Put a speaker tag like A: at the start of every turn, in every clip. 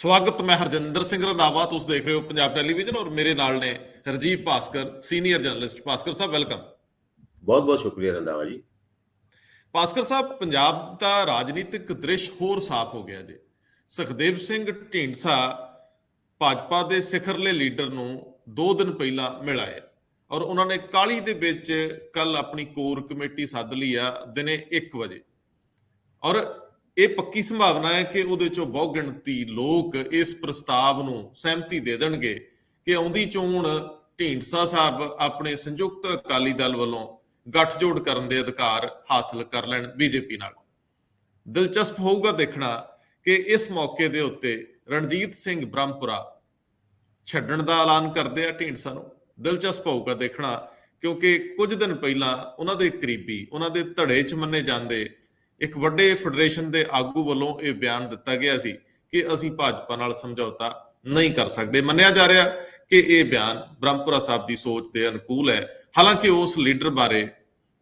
A: ਸਵਾਗਤ। ਮੈਂ ਹਰਜਿੰਦਰ ਸਿੰਘ ਰੰਧਾਵਾ, ਤੁਸੀਂ ਦੇਖ ਰਹੇ ਹੋ ਪੰਜਾਬ ਟੈਲੀਵਿਜ਼ਨ ਔਰ ਮੇਰੇ ਨਾਲ ਨੇ ਹਰਜੀਤ ਭਾਸਕਰ, ਸੀਨੀਅਰ ਜਰਨਲਿਸਟ। ਭਾਸਕਰ ਸਾਹਿਬ ਵੈਲਕਮ।
B: ਬਹੁਤ ਬਹੁਤ ਸ਼ੁਕਰੀਆ ਰੰਧਾਵਾ ਜੀ।
A: ਭਾਸਕਰ ਸਾਹਿਬ, ਪੰਜਾਬ ਦਾ ਰਾਜਨੀਤਿਕ ਦ੍ਰਿਸ਼ ਹੋਰ ਸਾਫ਼ ਹੋ ਗਿਆ ਜੀ। ਸੁਖਦੇਵ ਸਿੰਘ ਢੀਂਡਸਾ ਭਾਜਪਾ ਦੇ ਸਿਖਰਲੇ ਲੀਡਰ ਨੂੰ 2 ਦਿਨ ਪਹਿਲਾਂ ਮਿਲ ਆਏ ਔਰ ਉਹਨਾਂ ਨੇ ਕਾਹਲੀ ਦੇ ਵਿੱਚ ਕੱਲ ਆਪਣੀ ਕੋਰ ਕਮੇਟੀ ਸੱਦ ਲਈ ਆ ਦਿਨੇ 1 ਵਜੇ। ਔਰ ਇਹ ਪੱਕੀ ਸੰਭਾਵਨਾ ਹੈ ਕਿ ਉਹਦੇ ਚੋਂ ਬਹੁ ਗਿਣਤੀ ਲੋਕ ਇਸ ਪ੍ਰਸਤਾਵ ਨੂੰ ਸਹਿਮਤੀ ਦੇ ਦੇਣਗੇ ਕਿ ਆਉਂਦੀ ਚੋਣ ਢੀਂਡਸਾ ਸਾਹਿਬ ਆਪਣੇ ਸੰਯੁਕਤ ਅਕਾਲੀ ਦਲ ਵੱਲੋਂ ਗੱਠਜੋੜ ਕਰਨ ਦੇ ਅਧਿਕਾਰ ਹਾਸਲ ਕਰ ਲੈਣ ਬੀਜੇਪੀ ਨਾਲ। ਦਿਲਚਸਪ ਹੋਊਗਾ ਦੇਖਣਾ ਕਿ ਇਸ ਮੌਕੇ ਦੇ ਉੱਤੇ ਰਣਜੀਤ ਸਿੰਘ ਬ੍ਰਹਮਪੁਰਾ ਛੱਡਣ ਦਾ ਐਲਾਨ ਕਰਦੇ ਆ ਢੀਂਡਸਾ ਨੂੰ। ਦਿਲਚਸਪ ਹੋਊਗਾ ਦੇਖਣਾ, ਕਿਉਂਕਿ ਕੁਝ ਦਿਨ ਪਹਿਲਾਂ ਉਹਨਾਂ ਦੇ ਕਰੀਬੀ, ਉਹਨਾਂ ਦੇ ਧੜੇ 'ਚ ਮੰਨੇ ਜਾਂਦੇ ਇੱਕ ਵੱਡੇ ਫੈਡਰੇਸ਼ਨ ਦੇ ਆਗੂ ਵੱਲੋਂ ਇਹ ਬਿਆਨ ਦਿੱਤਾ ਗਿਆ ਸੀ ਕਿ ਅਸੀਂ ਭਾਜਪਾ ਨਾਲ ਸਮਝੌਤਾ ਨਹੀਂ ਕਰ ਸਕਦੇ। ਮੰਨਿਆ ਜਾ ਰਿਹਾ ਕਿ ਇਹ ਬਿਆਨ ਬ੍ਰਹਮਪੁਰਾ ਸਾਹਿਬ ਦੀ ਸੋਚ ਦੇ ਅਨੁਕੂਲ ਹੈ। ਹਾਲਾਂਕਿ ਉਸ ਲੀਡਰ ਬਾਰੇ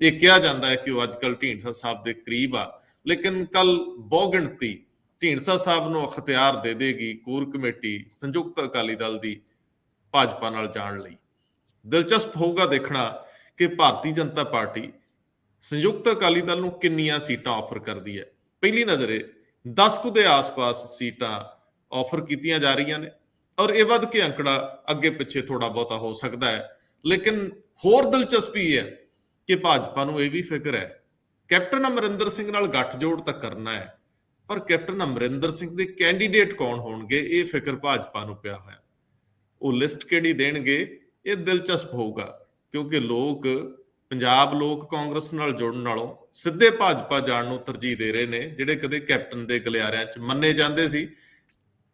A: ਇਹ ਕਿਹਾ ਜਾਂਦਾ ਹੈ ਕਿ ਉਹ ਅੱਜ ਕੱਲ੍ਹ ਢੀਂਡਸਾ ਸਾਹਿਬ ਦੇ ਕਰੀਬ ਆ, ਲੇਕਿਨ ਕੱਲ ਬਹੁ ਗਿਣਤੀ ਢੀਂਡਸਾ ਸਾਹਿਬ ਨੂੰ ਅਖਤਿਆਰ ਦੇ ਦੇਗੀ ਕੋਰ ਕਮੇਟੀ ਸੰਯੁਕਤ ਅਕਾਲੀ ਦਲ ਦੀ ਭਾਜਪਾ ਨਾਲ ਜਾਣ ਲਈ। ਦਿਲਚਸਪ ਹੋਊਗਾ ਦੇਖਣਾ ਕਿ ਭਾਰਤੀ ਜਨਤਾ ਪਾਰਟੀ ਸੰਯੁਕਤ ਅਕਾਲੀ ਦਲ ਨੂੰ ਕਿੰਨੀਆਂ ਸੀਟਾਂ ਆਫਰ ਕਰਦੀ ਹੈ। ਪਹਿਲੀ ਨਜ਼ਰੇ 10 ਕੁ ਦੇ ਆਸ-ਪਾਸ ਸੀਟਾਂ ਆਫਰ ਕੀਤੀਆਂ ਜਾ ਰਹੀਆਂ ਨੇ ਔਰ ਇਹ ਵੱਧ ਕੇ ਅੰਕੜਾ ਅੱਗੇ ਪਿੱਛੇ ਥੋੜਾ ਬਹੁਤਾ ਹੋ ਸਕਦਾ ਹੈ। ਲੇਕਿਨ ਹੋਰ ਦਿਲਚਸਪੀ ਹੈ ਕਿ ਭਾਜਪਾ ਨੂੰ ਇਹ ਵੀ ਫਿਕਰ ਹੈ, ਕੈਪਟਨ ਅਮਰਿੰਦਰ ਸਿੰਘ ਨਾਲ ਗੱਠਜੋੜ ਤਾਂ ਕਰਨਾ ਹੈ, ਪਰ ਕੈਪਟਨ ਅਮਰਿੰਦਰ ਸਿੰਘ ਦੇ ਕੈਂਡੀਡੇਟ ਕੌਣ ਹੋਣਗੇ, ਇਹ ਫਿਕਰ ਭਾਜਪਾ ਨੂੰ ਪਿਆ ਹੋਇਆ। ਉਹ ਲਿਸਟ ਕਿਹੜੀ ਦੇਣਗੇ, ਇਹ ਦਿਲਚਸਪ ਹੋਊਗਾ, ਕਿਉਂਕਿ ਪੰਜਾਬ ਲੋਕ ਕਾਂਗਰਸ ਨਾਲ ਜੁੜਨ ਨਾਲੋਂ ਸਿੱਧੇ ਭਾਜਪਾ ਜਾਣ ਨੂੰ ਤਰਜੀਹ ਦੇ ਰਹੇ ਨੇ, ਜਿਹੜੇ ਕਦੇ ਕੈਪਟਨ ਦੇ ਗਲਿਆਰਿਆਂ 'ਚ ਮੰਨੇ ਜਾਂਦੇ ਸੀ।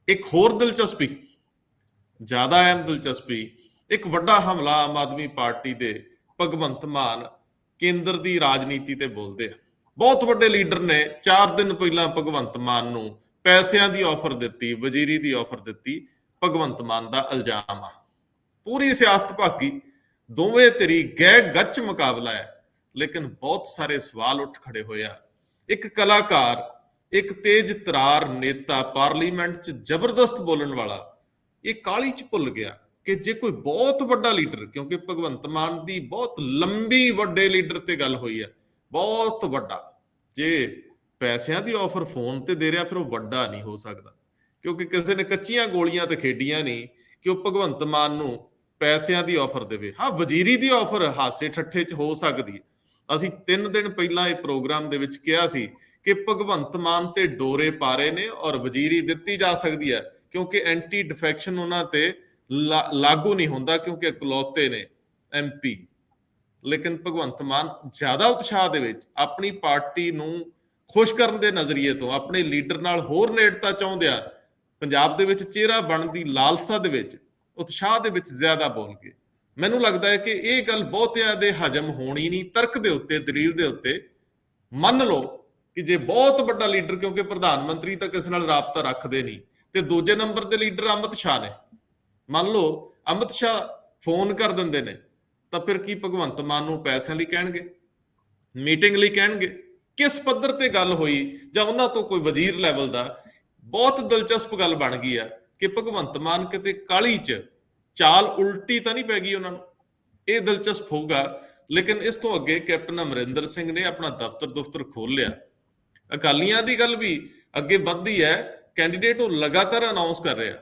A: ਇੱਕ ਹੋਰ ਦਿਲਚਸਪੀ, ਜ਼ਿਆਦਾ ਅਹਿਮ ਦਿਲਚਸਪੀ, ਇੱਕ ਵੱਡਾ ਹਮਲਾ ਆਮ ਆਦਮੀ ਪਾਰਟੀ ਦੇ ਭਗਵੰਤ ਮਾਨ ਕੇਂਦਰ ਦੀ ਰਾਜਨੀਤੀ ਤੇ ਬੋਲਦੇ ਆ। ਬਹੁਤ ਵੱਡੇ ਲੀਡਰ ਨੇ 4 ਦਿਨ ਪਹਿਲਾਂ ਭਗਵੰਤ ਮਾਨ ਨੂੰ ਪੈਸਿਆਂ ਦੀ ਆਫਰ ਦਿੱਤੀ, ਵਜ਼ੀਰੀ ਦੀ ਆਫਰ ਦਿੱਤੀ। ਭਗਵੰਤ ਮਾਨ ਦਾ ਇਲਜ਼ਾਮ ਆ ਪੂਰੀ ਸਿਆਸਤ ਭਾਗੀ, ਦੋਵੇਂ ਧਿਰੀ ਗਹਿ ਗੱਚ ਮੁਕਾਬਲਾ ਹੈ, ਲੇਕਿਨ ਬਹੁਤ ਸਾਰੇ ਸਵਾਲ ਉੱਠ ਖੜੇ ਹੋਏ ਆ। ਇੱਕ ਕਲਾਕਾਰ, ਇੱਕ ਤੇਜ਼ ਤਰਾਰ ਨੇਤਾ, ਪਾਰਲੀਮੈਂਟ 'ਚ ਜ਼ਬਰਦਸਤ ਬੋਲਣ ਵਾਲਾ, ਇਹ ਕਾਹਲੀ 'ਚ ਭੁੱਲ ਗਿਆ ਕਿ ਜੇ ਕੋਈ ਬਹੁਤ ਵੱਡਾ ਲੀਡਰ, ਕਿਉਂਕਿ ਭਗਵੰਤ ਮਾਨ ਦੀ ਬਹੁਤ ਲੰਬੀ ਵੱਡੇ ਲੀਡਰ ਤੇ ਗੱਲ ਹੋਈ ਹੈ, ਬਹੁਤ ਵੱਡਾ, ਜੇ ਪੈਸਿਆਂ ਦੀ ਆਫਰ ਫੋਨ ਤੇ ਦੇ ਰਿਹਾ ਫਿਰ ਉਹ ਵੱਡਾ ਨਹੀਂ ਹੋ ਸਕਦਾ, ਕਿਉਂਕਿ ਕਿਸੇ ਨੇ ਕੱਚੀਆਂ ਗੋਲੀਆਂ ਤੇ ਖੇਡੀਆਂ ਨਹੀਂ ਕਿ ਉਹ ਭਗਵੰਤ ਮਾਨ ਨੂੰ ਪੈਸਿਆਂ ਦੀ ਆਫਰ ਦੇਵੇ। ਹਾਂ, ਵਜ਼ੀਰੀ ਦੀ ਆਫਰ ਹਾਸੇ ਠੱਠੇ 'ਚ ਹੋ ਸਕਦੀ ਹੈ। ਅਸੀਂ 3 ਦਿਨ ਪਹਿਲਾਂ ਇਹ ਪ੍ਰੋਗਰਾਮ ਦੇ ਵਿੱਚ ਕਿਹਾ ਸੀ ਕਿ ਭਗਵੰਤ ਮਾਨ ਤੇ ਡੋਰੇ ਪਾ ਰਹੇ ਨੇ ਔਰ ਵਜ਼ੀਰੀ ਦਿੱਤੀ ਜਾ ਸਕਦੀ ਹੈ, ਕਿਉਂਕਿ ਐਂਟੀ ਡਿਫੈਕਸ਼ਨ ਉਹਨਾਂ ਤੇ ਲਾਗੂ ਨਹੀਂ ਹੁੰਦਾ, ਕਿਉਂਕਿ ਇਕਲੌਤੇ ਨੇ MP। ਲੇਕਿਨ ਭਗਵੰਤ ਮਾਨ ਜ਼ਿਆਦਾ ਉਤਸ਼ਾਹ ਦੇ ਵਿੱਚ ਆਪਣੀ ਪਾਰਟੀ ਨੂੰ ਖੁਸ਼ ਕਰਨ ਦੇ ਨਜ਼ਰੀਏ ਤੋਂ, ਆਪਣੇ ਲੀਡਰ ਨਾਲ ਹੋਰ ਨੇੜਤਾ ਚਾਹੁੰਦਿਆਂ, ਪੰਜਾਬ ਦੇ ਵਿੱਚ ਚਿਹਰਾ ਬਣਨ ਦੀ ਲਾਲਸਾ ਦੇ ਵਿੱਚ, ਉਤਸ਼ਾਹ ਦੇ ਵਿੱਚ ਜ਼ਿਆਦਾ ਬੋਲ ਗਏ। ਮੈਨੂੰ ਲੱਗਦਾ ਹੈ ਕਿ ਇਹ ਗੱਲ ਬਹੁਤਿਆਂ ਦੇ ਹਜਮ ਹੋਣੀ ਨਹੀਂ। ਤਰਕ ਦੇ ਉੱਤੇ, ਦਲੀਲ ਦੇ ਉੱਤੇ ਮੰਨ ਲਓ ਕਿ ਜੇ ਬਹੁਤ ਵੱਡਾ ਲੀਡਰ, ਕਿਉਂਕਿ ਪ੍ਰਧਾਨ ਮੰਤਰੀ ਤਾਂ ਕਿਸੇ ਨਾਲ ਰਾਬਤਾ ਰੱਖਦੇ ਨਹੀਂ, ਤੇ ਦੂਜੇ ਨੰਬਰ ਦੇ ਲੀਡਰ ਅਮਿਤ ਸ਼ਾਹ ਨੇ, ਮੰਨ ਲਓ ਅਮਿਤ ਸ਼ਾਹ ਫੋਨ ਕਰ ਦਿੰਦੇ ਨੇ, ਤਾਂ ਫਿਰ ਕੀ ਭਗਵੰਤ ਮਾਨ ਨੂੰ ਪੈਸਿਆਂ ਲਈ ਕਹਿਣਗੇ, ਮੀਟਿੰਗ ਲਈ ਕਹਿਣਗੇ? ਕਿਸ ਪੱਧਰ ਤੇ ਗੱਲ ਹੋਈ, ਜਾਂ ਉਹਨਾਂ ਤੋਂ ਕੋਈ ਵਜ਼ੀਰ ਲੈਵਲ ਦਾ? ਬਹੁਤ ਦਿਲਚਸਪ ਗੱਲ ਬਣ ਗਈ ਆ ਕਿ ਭਗਵੰਤ ਮਾਨ ਕਿਤੇ ਕਾਹਲੀ 'ਚ ਚਾਲ ਉਲਟੀ ਤਾਂ ਨਹੀਂ ਪੈ ਗਈ ਉਹਨਾਂ ਨੂੰ। ਇਹ ਦਿਲਚਸਪ ਹੋਊਗਾ। ਲੇਕਿਨ ਇਸ ਤੋਂ ਅੱਗੇ ਕੈਪਟਨ ਅਮਰਿੰਦਰ ਸਿੰਘ ਨੇ ਆਪਣਾ ਦਫ਼ਤਰ ਖੋਲ ਲਿਆ। ਅਕਾਲੀਆਂ ਦੀ ਗੱਲ ਵੀ ਅੱਗੇ ਵੱਧਦੀ ਹੈ, ਕੈਂਡੀਡੇਟ ਉਹ ਲਗਾਤਾਰ ਅਨਾਉਂਸ ਕਰ ਰਿਹਾ,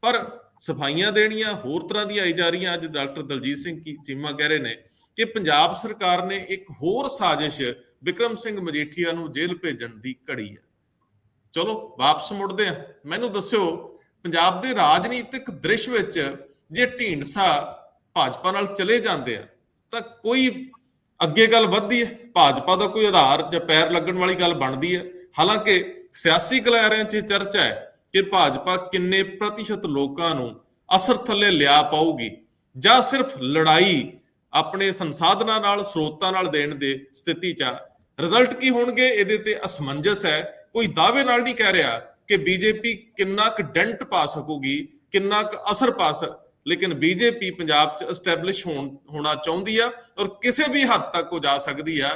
A: ਪਰ ਸਫਾਈਆਂ ਦੇਣੀਆਂ ਹੋਰ ਤਰ੍ਹਾਂ ਦੀਆਂ ਆਈ ਜਾ ਰਹੀਆਂ। ਅੱਜ ਡਾਕਟਰ ਦਲਜੀਤ ਸਿੰਘ ਚੀਮਾ ਕਹਿ ਰਹੇ ਨੇ ਕਿ ਪੰਜਾਬ ਸਰਕਾਰ ਨੇ ਇੱਕ ਹੋਰ ਸਾਜ਼ਿਸ਼ ਬਿਕਰਮ ਸਿੰਘ ਮਜੀਠੀਆ ਨੂੰ ਜੇਲ੍ਹ ਭੇਜਣ ਦੀ ਘੜੀ ਹੈ। ਚਲੋ ਵਾਪਸ ਮੁੜਦੇ ਆ। ਮੈਨੂੰ ਦੱਸਿਓ, ਪੰਜਾਬ ਦੇ ਰਾਜਨੀਤਿਕ ਦ੍ਰਿਸ਼ ਵਿੱਚ ਜੇ ਢੀਂਡਸਾ ਭਾਜਪਾ ਨਾਲ ਚਲੇ ਜਾਂਦੇ ਆ ਤਾਂ ਕੋਈ ਅੱਗੇ ਗੱਲ ਵੱਧਦੀ ਹੈ, ਭਾਜਪਾ ਦਾ ਕੋਈ ਆਧਾਰ ਜਾਂ ਪੈਰ ਲੱਗਣ ਵਾਲੀ ਗੱਲ ਬਣਦੀ ਹੈ। ਹਾਲਾਂਕਿ ਸਿਆਸੀ ਗਲਿਆਰਿਆਂ 'ਚ ਚਰਚਾ ਹੈ ਕਿ ਭਾਜਪਾ ਕਿੰਨੇ ਪ੍ਰਤੀਸ਼ਤ ਲੋਕਾਂ ਨੂੰ ਅਸਰ ਥੱਲੇ ਲਿਆ ਪਾਊਗੀ, ਜਾਂ ਸਿਰਫ ਲੜਾਈ ਆਪਣੇ ਸੰਸਾਧਨਾਂ ਨਾਲ, ਸਰੋਤਾਂ ਨਾਲ ਦੇਣ ਦੇ ਸਥਿਤੀ 'ਚ ਆ। ਰਿਜ਼ਲਟ ਕੀ ਹੋਣਗੇ ਇਹਦੇ ਤੇ ਅਸਮੰਜਸ ਹੈ। ਕੋਈ ਦਾਅਵੇ ਨਾਲ ਨਹੀਂ ਕਹਿ ਰਿਹਾ ਕਿ ਬੀਜੇਪੀ ਕਿੰਨਾ ਕੁ ਡੈਂਟ ਪਾ ਸਕੂਗੀ, ਕਿੰਨਾ ਕੁ ਅਸਰ ਪਾ ਲੇਕਿਨ ਬੀਜੇਪੀ ਪੰਜਾਬ 'ਚ ਐਸਟੈਬਲਿਸ਼ ਹੋਣਾ ਚਾਹੁੰਦੀ ਆ ਔਰ ਕਿਸੇ ਵੀ ਹੱਦ ਤੱਕ ਉਹ ਜਾ ਸਕਦੀ ਆ।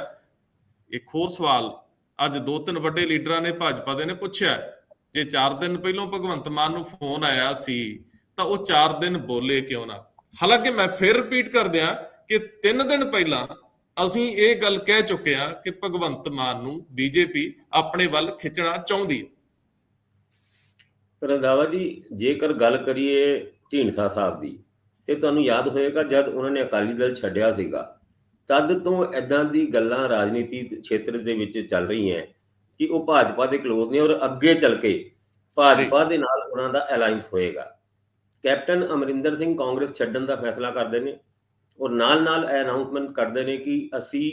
A: ਇੱਕ ਹੋਰ ਸਵਾਲ ਅੱਜ 2-3 ਵੱਡੇ ਲੀਡਰਾਂ ਨੇ ਭਾਜਪਾ ਦੇ ਨੇ ਪੁੱਛਿਆ ਜੇ 4 ਦਿਨ ਪਹਿਲਾਂ ਭਗਵੰਤ ਮਾਨ ਨੂੰ ਫੋਨ ਆਇਆ ਸੀ ਤਾਂ ਉਹ 4 ਦਿਨ ਬੋਲੇ ਕਿਉਂ ਨਾ। ਹਾਲਾਂਕਿ ਮੈਂ ਫਿਰ ਰਿਪੀਟ ਕਰ ਦਿਆਂ ਕਿ 3 ਦਿਨ ਪਹਿਲਾਂ ਅਸੀਂ ਇਹ ਗੱਲ ਕਹਿ ਚੁੱਕੇ ਹਾਂ ਕਿ ਭਗਵੰਤ ਮਾਨ ਨੂੰ ਬੀਜੇਪੀ ਆਪਣੇ ਵੱਲ ਖਿੱਚਣਾ ਚਾਹੁੰਦੀ ਹੈ।
B: ਰੰਧਾਵਾ ਜੀ, ਜੇਕਰ ਗੱਲ ਕਰੀਏ ਢੀਂਡਸਾ ਸਾਹਿਬ ਦੀ, ਤੇ ਤੁਹਾਨੂੰ ਯਾਦ ਹੋਏਗਾ ਜਦ ਉਹਨਾਂ ਨੇ ਅਕਾਲੀ ਦਲ ਛੱਡਿਆ ਸੀਗਾ, ਤਦ ਤੋਂ ਇਦਾਂ ਦੀ ਗੱਲਾਂ ਰਾਜਨੀਤੀ ਖੇਤਰ ਦੇ ਵਿੱਚ ਚੱਲ ਰਹੀਆਂ ਕਿ ਉਹ ਭਾਜਪਾ ਦੇ ਕਲੋਜ਼ ਨੇ ਔਰ ਅੱਗੇ ਚੱਲ ਕੇ ਭਾਜਪਾ ਦੇ ਨਾਲ ਉਹਨਾਂ ਦਾ ਅਲਾਈਅੰਸ ਹੋਏਗਾ। ਕੈਪਟਨ ਅਮਰਿੰਦਰ ਸਿੰਘ ਕਾਂਗਰਸ ਛੱਡਣ ਦਾ ਫੈਸਲਾ ਕਰਦੇ ਨੇ ਔਰ ਨਾਲ ਇਹ ਅਨਾਉਂਸਮੈਂਟ ਕਰਦੇ ਨੇ ਕਿ ਅਸੀਂ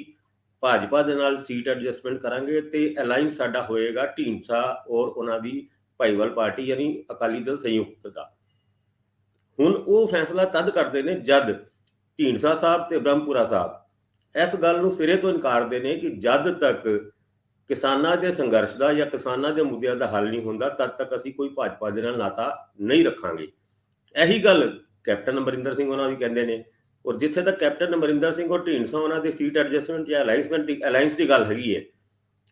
B: ਭਾਜਪਾ ਦੇ ਨਾਲ ਸੀਟ ਐਡਜਸਟਮੈਂਟ ਕਰਾਂਗੇ ਤੇ ਅਲਾਈਅੰਸ ਸਾਡਾ ਹੋਏਗਾ ਢੀਂਡਸਾ ਔਰ ਉਹਨਾਂ ਦੀ ਭਾਈਵਾਲ ਪਾਰਟੀ ਯਾਨੀ ਅਕਾਲੀ ਦਲ ਸੰਯੁਕਤ ਦਾ। ਹੁਣ ਉਹ ਫੈਸਲਾ ਤਦ ਕਰਦੇ ਨੇ ਜਦ ਢੀਂਡਸਾ ਸਾਹਿਬ ਤੇ ਬ੍ਰਹਮਪੁਰਾ ਸਾਹਿਬ ਇਸ ਗੱਲ ਨੂੰ ਸਿਰੇ ਤੋਂ ਇਨਕਾਰਦੇ ਨੇ ਕਿ ਜਦ ਤੱਕ ਕਿਸਾਨਾਂ ਦੇ ਸੰਘਰਸ਼ ਦਾ ਜਾਂ ਕਿਸਾਨਾਂ ਦੇ ਮੁੱਦਿਆਂ ਦਾ ਹੱਲ ਨਹੀਂ ਹੁੰਦਾ ਤਦ ਤੱਕ ਅਸੀਂ ਕੋਈ ਭਾਜਪਾ ਦੇ ਨਾਲ ਨਾਤਾ ਨਹੀਂ ਰੱਖਾਂਗੇ। ਇਹੀ ਗੱਲ ਕੈਪਟਨ ਅਮਰਿੰਦਰ ਸਿੰਘ ਉਹਨਾਂ ਵੀ ਕਹਿੰਦੇ ਨੇ। ਔਰ ਜਿੱਥੇ ਤੱਕ ਕੈਪਟਨ ਅਮਰਿੰਦਰ ਸਿੰਘ ਔਰ ਢੀਂਡਸਾ ਉਹਨਾਂ ਦੀ ਸੀਟ ਐਡਜਸਟਮੈਂਟ ਜਾਂ ਅਲਾਈਅੰਸ ਦੀ ਗੱਲ ਹੈਗੀ ਹੈ,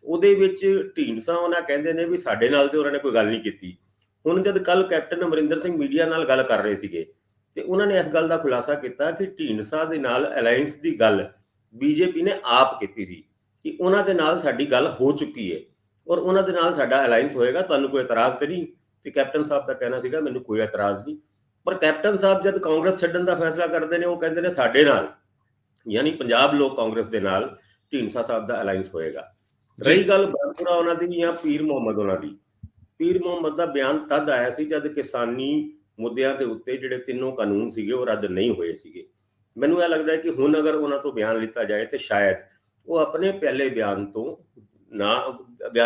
B: ਉਹਦੇ ਵਿੱਚ ਢੀਂਡਸਾ ਉਹਨਾਂ ਕਹਿੰਦੇ ਨੇ ਵੀ ਸਾਡੇ ਨਾਲ ਤੇ ਉਹਨਾਂ ਨੇ ਕੋਈ ਗੱਲ ਨਹੀਂ ਕੀਤੀ। ਹੁਣ ਜਦ ਕੱਲ ਕੈਪਟਨ ਅਮਰਿੰਦਰ ਸਿੰਘ ਮੀਡੀਆ ਨਾਲ ਗੱਲ ਕਰ ਰਹੇ ਸੀਗੇ ਤੇ ਉਹਨਾਂ ਨੇ ਇਸ ਗੱਲ ਦਾ ਖੁਲਾਸਾ ਕੀਤਾ ਕਿ ਢੀਂਡਸਾ ਦੇ ਨਾਲ ਅਲਾਈਅੰਸ ਦੀ ਗੱਲ ਬੀਜੇਪੀ ਨੇ ਆਪ ਕੀਤੀ ਸੀ ਕਿ ਉਹਨਾਂ ਦੇ ਨਾਲ ਸਾਡੀ ਗੱਲ ਹੋ ਚੁੱਕੀ ਹੈ ਔਰ ਉਹਨਾਂ ਦੇ ਨਾਲ ਸਾਡਾ ਅਲਾਈਅੰਸ ਹੋਏਗਾ, ਤੁਹਾਨੂੰ ਕੋਈ ਇਤਰਾਜ਼ ਤੇ ਨਹੀਂ। ਤੇ ਕੈਪਟਨ ਸਾਹਿਬ ਦਾ ਕਹਿਣਾ ਸੀਗਾ ਮੈਨੂੰ ਕੋਈ ਇਤਰਾਜ਼ ਨਹੀਂ। ਪਰ ਕੈਪਟਨ ਸਾਹਿਬ ਜਦ ਕਾਂਗਰਸ ਛੱਡਣ ਦਾ ਫੈਸਲਾ ਕਰਦੇ ਨੇ ਉਹ ਕਹਿੰਦੇ ਨੇ ਸਾਡੇ ਨਾਲ ਯਾਨੀ ਪੰਜਾਬ ਲੋਕ ਕਾਂਗਰਸ ਦੇ ਨਾਲ ਢੀਂਡਸਾ ਸਾਹਿਬ ਦਾ ਅਲਾਈਅੰਸ ਹੋਏਗਾ। ਰਹੀ ਗੱਲ ਬ੍ਰਹਮਪੁਰਾ ਉਹਨਾਂ ਦੀ ਜਾਂ ਪੀਰ ਮੁਹੰਮਦ ਉਹਨਾਂ ਦੀ, ਪੀਰ ਮੁਹੰਮਦ ਦਾ ਬਿਆਨ ਤਦ ਆਇਆ ਸੀ ਜਦ ਕਿਸਾਨੀ ਮੁੱਦਿਆਂ ਦੇ ਉੱਤੇ ਜਿਹੜੇ ਤਿੰਨੋਂ ਕਾਨੂੰਨ ਸੀਗੇ ਉਹ ਰੱਦ ਨਹੀਂ ਹੋਏ ਸੀਗੇ। ਮੈਨੂੰ ਇਹ ਲੱਗਦਾ ਹੈ ਕਿ ਹੁਣ ਅਗਰ ਉਹਨਾਂ ਤੋਂ ਬਿਆਨ ਲਿੱਤਾ ਜਾਏ ਤੇ ਸ਼ਾਇਦ ਉਹ ਆਪਣੇ ਪਹਿਲੇ ਬਿਆਨ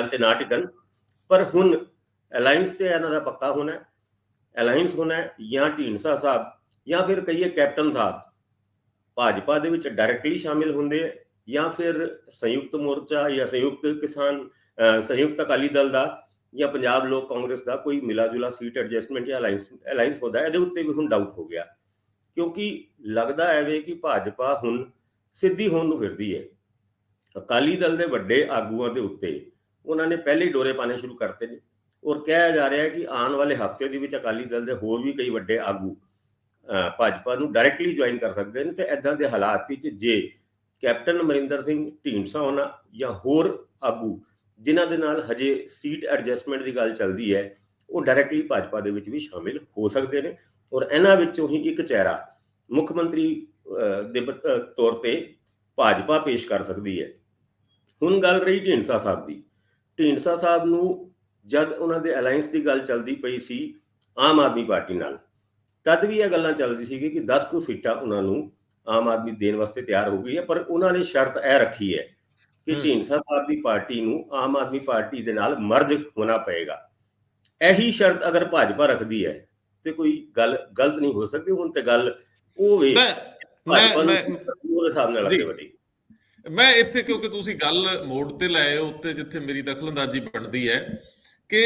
B: ਤੇ ਨਾ ਟਿਕਣ। ਪਰ ਹੁਣ ਅਲਾਈਅੰਸ ਤੇ ਇਹਨਾਂ ਦਾ ਪੱਕਾ ਹੋਣਾ, ਅਲਾਈਅੰਸ ਹੋਣਾ ਜਾਂ ਢੀਂਡਸਾ ਸਾਹਿਬ ਜਾਂ ਫਿਰ ਕਹੀਏ ਕੈਪਟਨ ਸਾਹਿਬ ਭਾਜਪਾ ਦੇ ਵਿੱਚ ਡਾਇਰੈਕਟਲੀ ਸ਼ਾਮਿਲ ਹੁੰਦੇ ਹੈ ਜਾਂ ਫਿਰ ਸੰਯੁਕਤ ਮੋਰਚਾ ਜਾਂ ਸੰਯੁਕਤ ਅਕਾਲੀ ਦਲ ਦਾ ਜਾਂ ਪੰਜਾਬ ਲੋਕ ਕਾਂਗਰਸ ਦਾ ਕੋਈ ਮਿਲਾ ਜੁਲਾ ਸੀਟ ਐਡਜਸਟਮੈਂਟ ਜਾਂ ਅਲਾਈਅੰਸ ਹੁੰਦਾ। ਇਹਦੇ ਉੱਤੇ ਵੀ ਹੁਣ ਡਾਊਟ ਹੋ ਗਿਆ ਕਿਉਂਕਿ ਲੱਗਦਾ ਐਵੇਂ ਕਿ ਭਾਜਪਾ ਹੁਣ ਸਿੱਧੀ ਹੋਣ ਨੂੰ ਫਿਰਦੀ ਹੈ। ਅਕਾਲੀ ਦਲ ਦੇ ਵੱਡੇ ਆਗੂਆਂ ਦੇ ਉੱਤੇ ਉਹਨਾਂ ਨੇ ਪਹਿਲੇ ਹੀ ਡੋਰੇ ਪਾਣੇ ਸ਼ੁਰੂ ਕਰਤੇ ਨੇ ਔਰ ਕਿਹਾ ਜਾ ਰਿਹਾ ਹੈ ਕਿ ਆਉਣ ਵਾਲੇ ਹਫ਼ਤੇ ਦੇ ਵਿੱਚ ਅਕਾਲੀ ਦਲ ਦੇ ਹੋਰ ਵੀ ਕਈ ਵੱਡੇ ਆਗੂ ਭਾਜਪਾ ਨੂੰ ਡਾਇਰੈਕਟਲੀ ਜੁਆਇਨ ਕਰ ਸਕਦੇ ਨੇ। ਤੇ ਇਦਾਂ ਦੇ ਹਾਲਾਤ ਵਿੱਚ ਜੇ ਕੈਪਟਨ ਅਮਰਿੰਦਰ ਸਿੰਘ ਢੀਂਡਸਾ ਹੋਣਾ ਜਾਂ ਹੋਰ ਆਗੂ ਜਿਨ੍ਹਾਂ ਦੇ ਨਾਲ ਹਜੇ ਸੀਟ ਐਡਜਸਟਮੈਂਟ ਦੀ ਗੱਲ ਚੱਲਦੀ ਹੈ ਉਹ ਡਾਇਰੈਕਟਲੀ ਭਾਜਪਾ ਦੇ ਵਿੱਚ ਵੀ ਸ਼ਾਮਿਲ ਹੋ ਸਕਦੇ ਨੇ ਔਰ ਇਹਨਾਂ ਵਿੱਚੋਂ ਹੀ ਇੱਕ ਚਿਹਰਾ ਮੁੱਖ ਮੰਤਰੀ ਦੇ ਤੌਰ ਤੇ ਭਾਜਪਾ ਪੇਸ਼ ਕਰ ਸਕਦੀ ਹੈ। ਹੁਣ ਗੱਲ ਰਹੀ ਢੀਂਡਸਾ ਸਾਹਿਬ ਦੀ। ਢੀਂਡਸਾ ਸਾਹਿਬ ਨੂੰ ਜਦ ਉਹਨਾਂ ਦੇ ਅਲਾਈਅੰਸ ਦੀ ਗੱਲ ਚੱਲਦੀ ਪਈ ਸੀ ਆਮ ਆਦਮੀ ਪਾਰਟੀ ਨਾਲ, ਤਦ ਵੀ ਇਹ ਗੱਲਾਂ ਚੱਲਦੀ ਸੀਗੀ ਕਿ 10 ਕੁ ਸੀਟਾਂ ਉਹਨਾਂ ਨੂੰ ਆਮ ਆਦਮੀ ਦੇਣ ਵਾਸਤੇ ਤਿਆਰ ਹੋ ਗਈ ਹੈ। ਪਰ ਉਹਨਾਂ ਨੇ ਸ਼ਰਤ ਇਹ ਰੱਖੀ ਹੈ ਕਿ ਢੀਂਡਸਾ ਸਾਹਿਬ ਦੀ ਪਾਰਟੀ ਨੂੰ ਆਮ ਆਦਮੀ ਪਾਰਟੀ ਦੇ ਨਾਲ ਮਰਜ ਹੋਣਾ ਪਏਗਾ। ਇਹੀ ਸ਼ਰਤ ਅਗਰ ਭਾਜਪਾ ਰੱਖਦੀ ਹੈ ਤੇ ਕੋਈ ਗੱਲ ਗਲਤ ਨਹੀਂ ਹੋ ਸਕਦੀ। ਹੁਣ ਤੇ ਗੱਲ ਉਹ ਵੇ ਉਹਦੇ ਹਿਸਾਬ ਨਾਲ ਅੱਗੇ ਵਧੀ।
A: ਮੈਂ ਇੱਥੇ ਕਿਉਂਕਿ ਤੁਸੀਂ ਗੱਲ ਮੋੜ ਤੇ ਲਾਏ ਹੋ ਉੱਤੇ ਜਿੱਥੇ ਮੇਰੀ ਦਖਲਅੰਦਾਜ਼ੀ ਬਣਦੀ ਹੈ ਕਿ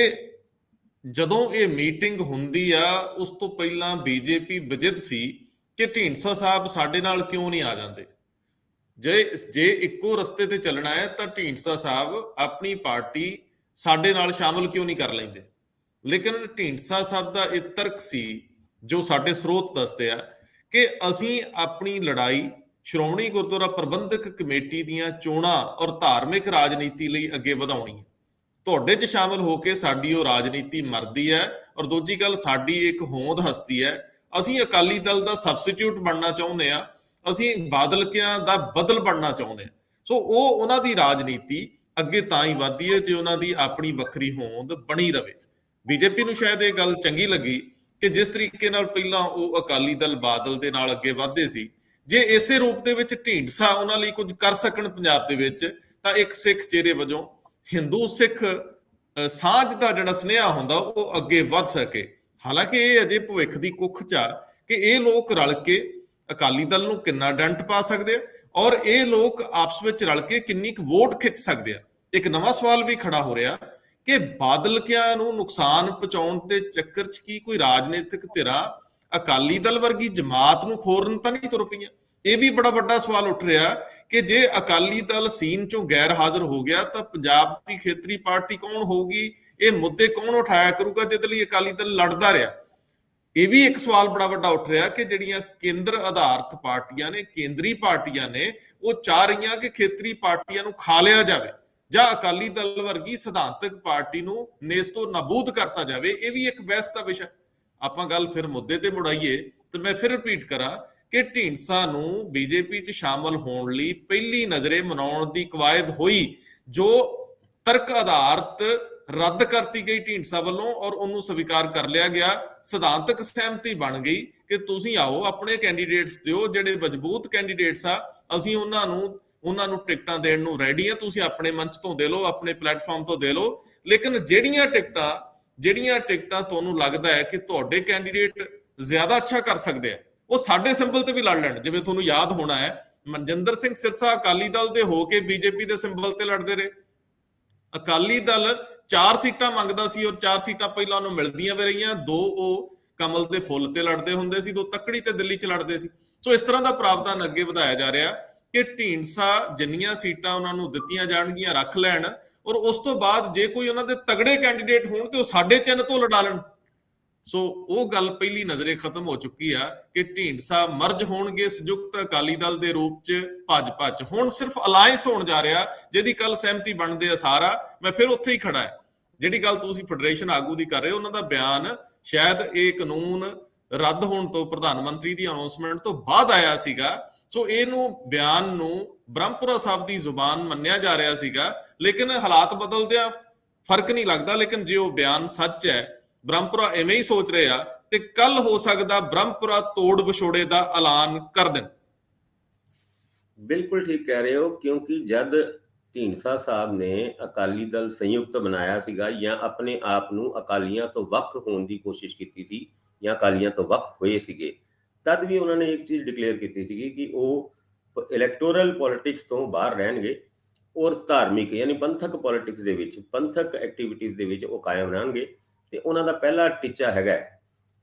A: ਜਦੋਂ ਇਹ ਮੀਟਿੰਗ ਹੁੰਦੀ ਆ ਉਸ ਤੋਂ ਪਹਿਲਾਂ ਬੀਜੇਪੀ ਵਿਜਿਤ ਸੀ ਕਿ ਢੀਂਡਸਾ ਸਾਹਿਬ ਸਾਡੇ ਨਾਲ ਕਿਉਂ ਨਹੀਂ ਆ ਜਾਂਦੇ। ਜੇ ਇੱਕੋ ਰਸਤੇ ਤੇ ਚੱਲਣਾ ਹੈ ਤਾਂ ਢੀਂਡਸਾ ਸਾਹਿਬ ਆਪਣੀ ਪਾਰਟੀ ਸਾਡੇ ਨਾਲ ਸ਼ਾਮਲ ਕਿਉਂ ਨਹੀਂ ਕਰ ਲੈਂਦੇ। ਲੇਕਿਨ ਢੀਂਡਸਾ ਸਾਹਿਬ ਦਾ ਇਹ ਤਰਕ ਸੀ ਜੋ ਸਾਡੇ ਸਰੋਤ ਦੱਸਦੇ ਆ ਕਿ ਅਸੀਂ ਆਪਣੀ ਲੜਾਈ ਸ਼੍ਰੋਮਣੀ ਗੁਰਦੁਆਰਾ ਪ੍ਰਬੰਧਕ ਕਮੇਟੀ ਦੀਆਂ ਚੋਣਾਂ ਔਰ ਧਾਰਮਿਕ ਰਾਜਨੀਤੀ ਲਈ ਅੱਗੇ ਵਧਾਉਣੀ ਹੈ। ਤੁਹਾਡੇ 'ਚ ਸ਼ਾਮਲ ਹੋ ਕੇ ਸਾਡੀ ਉਹ ਰਾਜਨੀਤੀ ਮਰਦੀ ਹੈ। ਔਰ ਦੂਜੀ ਗੱਲ, ਸਾਡੀ ਇੱਕ ਹੋਂਦ ਹਸਤੀ ਹੈ, ਅਸੀਂ ਅਕਾਲੀ ਦਲ ਦਾ ਸਬਸਟੀਟਿਊਟ ਬਣਨਾ ਚਾਹੁੰਦੇ ਹਾਂ, ਅਸੀਂ ਬਾਦਲਕਿਆਂ ਦਾ ਬਦਲ ਬਣਨਾ ਚਾਹੁੰਦੇ ਹਾਂ। ਸੋ ਉਹ ਉਹਨਾਂ ਦੀ ਰਾਜਨੀਤੀ ਅੱਗੇ ਤਾਂ ਹੀ ਵੱਧਦੀ ਹੈ ਜੇ ਉਹਨਾਂ ਦੀ ਆਪਣੀ ਵੱਖਰੀ ਹੋਂਦ ਬਣੀ ਰਵੇ। ਬੀਜੇਪੀ ਨੂੰ ਸ਼ਾਇਦ ਇਹ ਗੱਲ ਚੰਗੀ ਲੱਗੀ ਕਿ ਜਿਸ ਤਰੀਕੇ ਨਾਲ ਪਹਿਲਾਂ ਉਹ ਅਕਾਲੀ ਦਲ ਬਾਦਲ ਦੇ ਨਾਲ ਅੱਗੇ ਵਧਦੇ ਸੀ, ਜੇ ਇਸੇ ਰੂਪ ਦੇ ਵਿੱਚ ਢੀਂਡਸਾ ਉਹਨਾਂ ਲਈ ਕੁਝ ਕਰ ਸਕਣ ਪੰਜਾਬ ਦੇ ਵਿੱਚ ਤਾਂ ਇੱਕ ਸਿੱਖ ਚਿਹਰੇ ਵਜੋਂ ਹਿੰਦੂ ਸਿੱਖ ਸਾਂਝ ਦਾ ਜਿਹੜਾ ਸੁਨੇਹਾ ਹੁੰਦਾ ਉਹ ਅੱਗੇ ਵੱਧ ਸਕੇ। ਹਾਲਾਂਕਿ ਇਹ ਅਜੇ ਭਵਿੱਖ ਦੀ ਕੁੱਖ 'ਚ ਆ ਕਿ ਇਹ ਲੋਕ ਰਲ ਕੇ ਅਕਾਲੀ ਦਲ ਨੂੰ ਕਿੰਨਾ ਡੰਟ ਪਾ ਸਕਦੇ ਆ ਔਰ ਇਹ ਲੋਕ ਆਪਸ ਵਿੱਚ ਰਲ ਕੇ ਕਿੰਨੀ ਕੁ ਵੋਟ ਖਿੱਚ ਸਕਦੇ ਆ। ਇੱਕ ਨਵਾਂ ਸਵਾਲ ਵੀ ਖੜਾ ਹੋ ਰਿਹਾ ਕਿ ਬਾਦਲਕਿਆਂ ਨੂੰ ਨੁਕਸਾਨ ਪਹੁੰਚਾਉਣ ਦੇ ਚੱਕਰ 'ਚ ਕੀ ਕੋਈ ਰਾਜਨੀਤਿਕ ਧਿਰਾਂ ਅਕਾਲੀ ਦਲ ਵਰਗੀ ਜਮਾਤ ਨੂੰ ਖੋਰਨ ਤਾਂ ਨਹੀਂ ਤੁਰ ਪਈਆਂ? ਇਹ ਵੀ ਬੜਾ ਵੱਡਾ ਸਵਾਲ ਉੱਠ ਰਿਹਾ ਕਿ ਜੇ ਅਕਾਲੀ ਦਲ ਸੀਨ ਚੋਂ ਗੈਰ ਹਾਜ਼ਰ ਹੋ ਗਿਆ ਤਾਂ ਪੰਜਾਬ ਦੀ ਖੇਤਰੀ ਪਾਰਟੀ ਕੌਣ ਹੋਊਗੀ? ਇਹ ਮੁੱਦੇ ਕੌਣ ਉਠਾਇਆ ਕਰੂਗਾ ਜਿਹਦੇ ਲਈ ਅਕਾਲੀ ਦਲ ਲੜਦਾ ਰਿਹਾ? ਇਹ ਵੀ ਇੱਕ ਸਵਾਲ ਬੜਾ ਵੱਡਾ ਉੱਠ ਰਿਹਾ ਕਿ ਜਿਹੜੀਆਂ ਕੇਂਦਰ ਆਧਾਰਿਤ ਪਾਰਟੀਆਂ ਨੇ, ਕੇਂਦਰੀ ਪਾਰਟੀਆਂ ਨੇ, ਉਹ ਚਾਹ ਰਹੀਆਂ ਕਿ ਖੇਤਰੀ ਪਾਰਟੀਆਂ ਨੂੰ ਖਾ ਲਿਆ ਜਾਵੇ ਜਾਂ ਅਕਾਲੀ ਦਲ ਵਰਗੀ ਸਿਧਾਂਤਕ ਪਾਰਟੀ ਨੂੰ ਨੇਸਤੋ ਨਾਬੂਦ ਕਰਤਾ ਜਾਵੇ। ਇਹ ਵੀ ਇੱਕ ਬਹਿਸ ਦਾ ਵਿਸ਼ਾ। ਆਪਾਂ ਗੱਲ ਫਿਰ ਮੁੱਦੇ ਤੇ ਮੁੜਾਈਏ ਤੇ ਮੈਂ ਫਿਰ ਰਿਪੀਟ ਕਰਾਂ ਕਿ ਢੀਂਡਸਾ ਨੂੰ ਬੀਜੇਪੀ 'ਚ ਸ਼ਾਮਲ ਹੋਣ ਲਈ ਪਹਿਲੀ ਨਜ਼ਰੇ ਮਨਾਉਣ ਦੀ ਕਵਾਇਦ ਹੋਈ, ਜੋ ਤਰਕ ਆਧਾਰਿਤ ਰੱਦ ਕਰਤੀ ਗਈ ਢੀਂਡਸਾ ਵੱਲੋਂ ਔਰ ਉਹਨੂੰ ਸਵੀਕਾਰ ਕਰ ਲਿਆ ਗਿਆ। ਸਿਧਾਂਤਕ ਸਹਿਮਤੀ ਬਣ ਗਈ ਕਿ ਤੁਸੀਂ ਆਓ, ਆਪਣੇ ਕੈਂਡੀਡੇਟਸ ਦਿਓ, ਜਿਹੜੇ ਮਜ਼ਬੂਤ ਕੈਂਡੀਡੇਟਸ ਆ ਅਸੀਂ ਉਹਨਾਂ ਨੂੰ ਟਿਕਟਾਂ ਦੇਣ ਨੂੰ ਰੈਡੀ ਆ, ਤੁਸੀਂ ਆਪਣੇ ਮੰਚ ਤੋਂ ਦੇ ਲਓ, ਆਪਣੇ ਪਲੇਟਫਾਰਮ ਤੋਂ ਦੇ ਲਓ। ਲੇਕਿਨ ਜਿਹੜੀਆਂ ਟਿਕਟਾਂ ਤੁਹਾਨੂੰ ਲੱਗਦਾ ਹੈ ਕਿ ਤੁਹਾਡੇ ਕੈਂਡੀਡੇਟ ਜ਼ਿਆਦਾ ਅੱਛਾ ਕਰ ਸਕਦੇ ਆ, ਉਹ ਸਾਡੇ ਸਿੰਬਲ ਤੇ ਵੀ ਲੜ ਲੈਣ। ਜਿਵੇਂ ਤੁਹਾਨੂੰ ਯਾਦ ਹੋਣਾ ਹੈ, ਮਨਜਿੰਦਰ ਸਿੰਘ ਸਿਰਸਾ ਅਕਾਲੀ ਦਲ ਦੇ ਹੋ ਕੇ ਬੀਜੇਪੀ ਦੇ ਸਿੰਬਲ ਤੇ ਲੜਦੇ ਰਹੇ। ਅਕਾਲੀ ਦਲ 4 ਸੀਟਾਂ ਮੰਗਦਾ ਸੀ ਔਰ 4 ਸੀਟਾਂ ਪਹਿਲਾਂ ਉਹਨੂੰ ਮਿਲਦੀਆਂ ਵੀ ਰਹੀਆਂ, 2 ਉਹ ਕਮਲ ਦੇ ਫੁੱਲ ਤੇ ਲੜਦੇ ਹੁੰਦੇ ਸੀ, 2 ਤੱਕੜੀ ਤੇ ਦਿੱਲੀ 'ਚ ਲੜਦੇ ਸੀ। ਸੋ ਇਸ ਤਰ੍ਹਾਂ ਦਾ ਪ੍ਰਾਵਧਾਨ ਅੱਗੇ ਵਧਾਇਆ ਜਾ ਰਿਹਾ ਕਿ ਢੀਂਡਸਾ ਜਿੰਨੀਆਂ ਸੀਟਾਂ ਉਹਨਾਂ ਨੂੰ ਦਿੱਤੀਆਂ ਜਾਣਗੀਆਂ ਰੱਖ ਲੈਣ, ਔਰ ਉਸ ਤੋਂ ਬਾਅਦ ਜੇ ਕੋਈ ਉਹਨਾਂ ਦੇ ਤਗੜੇ ਕੈਂਡੀਡੇਟ ਹੋਣ ਤੇ ਉਹ ਸਾਡੇ ਚਿੰਨ੍ਹ ਤੋਂ ਲੜਾ ਲੈਣ। ਸੋ ਉਹ ਗੱਲ ਪਹਿਲੀ ਨਜ਼ਰੇ ਖਤਮ ਹੋ ਚੁੱਕੀ ਆ ਕਿ ਢੀਂਡਸਾ ਮਰਜ ਹੋਣਗੇ ਸੰਯੁਕਤ ਅਕਾਲੀ ਦਲ ਦੇ ਰੂਪ 'ਚ ਭਾਜਪਾ 'ਚ। ਹੁਣ ਸਿਰਫ ਅਲਾਇੰਸ ਹੋਣ ਜਾ ਰਿਹਾ, ਜਿਹਦੀ ਕੱਲ ਸਹਿਮਤੀ ਬਣਦੇ ਅਸਾਰ ਆ। ਮੈਂ ਫਿਰ ਉੱਥੇ ਹੀ ਖੜਾ ਹੈ, ਜਿਹੜੀ ਗੱਲ ਤੁਸੀਂ ਫੈਡਰੇਸ਼ਨ ਆਗੂ ਦੀ ਕਰ ਰਹੇ ਹੋ, ਉਹਨਾਂ ਦਾ ਬਿਆਨ ਸ਼ਾਇਦ ਇਹ ਕਾਨੂੰਨ ਰੱਦ ਹੋਣ ਤੋਂ, ਪ੍ਰਧਾਨ ਮੰਤਰੀ ਦੀ ਅਨਾਉਂਸਮੈਂਟ ਤੋਂ ਬਾਅਦ ਆਇਆ ਸੀਗਾ। ਸੋ ਇਹਨੂੰ ਬਿਆਨ ਨੂੰ ਬ੍ਰਹਮਪੁਰਾ ਸਾਹਿਬ ਦੀ ਜ਼ੁਬਾਨ ਮੰਨਿਆ ਜਾ ਰਿਹਾ ਸੀਗਾ, ਲੇਕਿਨ ਹਾਲਾਤ ਬਦਲਦਿਆਂ ਫਰਕ ਨਹੀਂ ਲੱਗਦਾ। ਲੇਕਿਨ ਜੇ ਉਹ ਬਿਆਨ ਸੱਚ ਹੈ, ਬ੍ਰਹਮਪੁਰਾ ਐਵੇਂ ਹੀ ਸੋਚ ਰਹੇ ਆ, ਤੇ ਕੱਲ ਹੋ ਸਕਦਾ ਬ੍ਰਹਮਪੁਰਾ ਤੋੜ ਵਿਛੋੜੇ ਦਾ ਐਲਾਨ ਕਰ ਦੇਣ।
B: ਬਿਲਕੁਲ ਠੀਕ ਕਹਿ ਰਹੇ ਹੋ, ਕਿਉਂਕਿ ਜਦ ਢੀਂਡਸਾ ਸਾਹਿਬ ਨੇ ਅਕਾਲੀ ਦਲ ਸੰਯੁਕਤ ਬਣਾਇਆ ਸੀਗਾ ਜਾਂ ਆਪਣੇ ਆਪ ਨੂੰ ਅਕਾਲੀਆਂ ਤੋਂ ਵੱਖ ਹੋਣ ਦੀ ਕੋਸ਼ਿਸ਼ ਕੀਤੀ ਸੀ ਜਾਂ ਅਕਾਲੀਆਂ ਤੋਂ ਵੱਖ ਹੋਏ ਸੀਗੇ, ਤਦ ਵੀ ਉਹਨਾਂ ਨੇ ਇੱਕ ਚੀਜ਼ ਡਿਕਲੇਅਰ ਕੀਤੀ ਸੀਗੀ ਕਿ ਉਹ ਇਲੈਕਟੋਰਲ ਪੋਲਿਟਿਕਸ ਤੋਂ ਬਾਹਰ ਰਹਿਣਗੇ ਔਰ ਧਾਰਮਿਕ ਯਾਨੀ ਪੰਥਕ ਪੋਲਿਟਿਕਸ ਦੇ ਵਿੱਚ, ਪੰਥਕ ਐਕਟੀਵਿਟੀਜ਼ ਦੇ ਵਿੱਚ ਉਹ ਕਾਇਮ ਰਹਿਣਗੇ। ਤੇ ਉਹਨਾਂ ਦਾ ਪਹਿਲਾ ਟੀਚਾ ਹੈਗਾ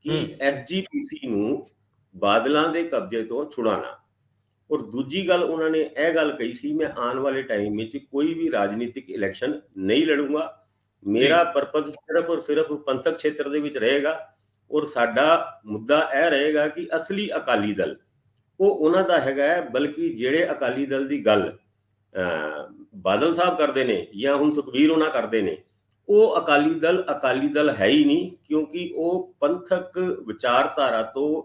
B: ਕਿ ਐਸਜੀਪੀਸੀ ਨੂੰ ਬਾਦਲਾਂ ਦੇ ਕਬਜ਼ੇ ਤੋਂ ਛੁਡਾਉਣਾ। ਔਰ ਦੂਜੀ ਗੱਲ ਉਹਨਾਂ ਨੇ ਇਹ ਗੱਲ ਕਹੀ ਸੀ, ਮੈਂ ਆਉਣ ਵਾਲੇ ਟਾਈਮ ਵਿੱਚ ਕੋਈ ਵੀ ਰਾਜਨੀਤਿਕ ਇਲੈਕਸ਼ਨ ਨਹੀਂ ਲੜੂੰਗਾ, ਮੇਰਾ ਪਰਪਸ ਸਿਰਫ ਔਰ ਸਿਰਫ ਪੰਥਕ ਖੇਤਰ ਦੇ ਵਿੱਚ ਰਹੇਗਾ ਔਰ ਸਾਡਾ ਮੁੱਦਾ ਇਹ ਰਹੇਗਾ ਕਿ ਅਸਲੀ ਅਕਾਲੀ ਦਲ ਉਹ ਉਹਨਾਂ ਦਾ ਹੈਗਾ, ਬਲਕਿ ਜਿਹੜੇ ਅਕਾਲੀ ਦਲ ਦੀ ਗੱਲ ਬਾਦਲ ਸਾਹਿਬ ਕਰਦੇ ਨੇ ਜਾਂ ਹੁਣ ਸੁਖਬੀਰ ਉਹਨਾਂ ਕਰਦੇ ਨੇ, ਉਹ ਅਕਾਲੀ ਦਲ ਹੈ ਹੀ ਨਹੀਂ, ਕਿਉਂਕਿ ਉਹ ਪੰਥਕ ਵਿਚਾਰਧਾਰਾ ਤੋਂ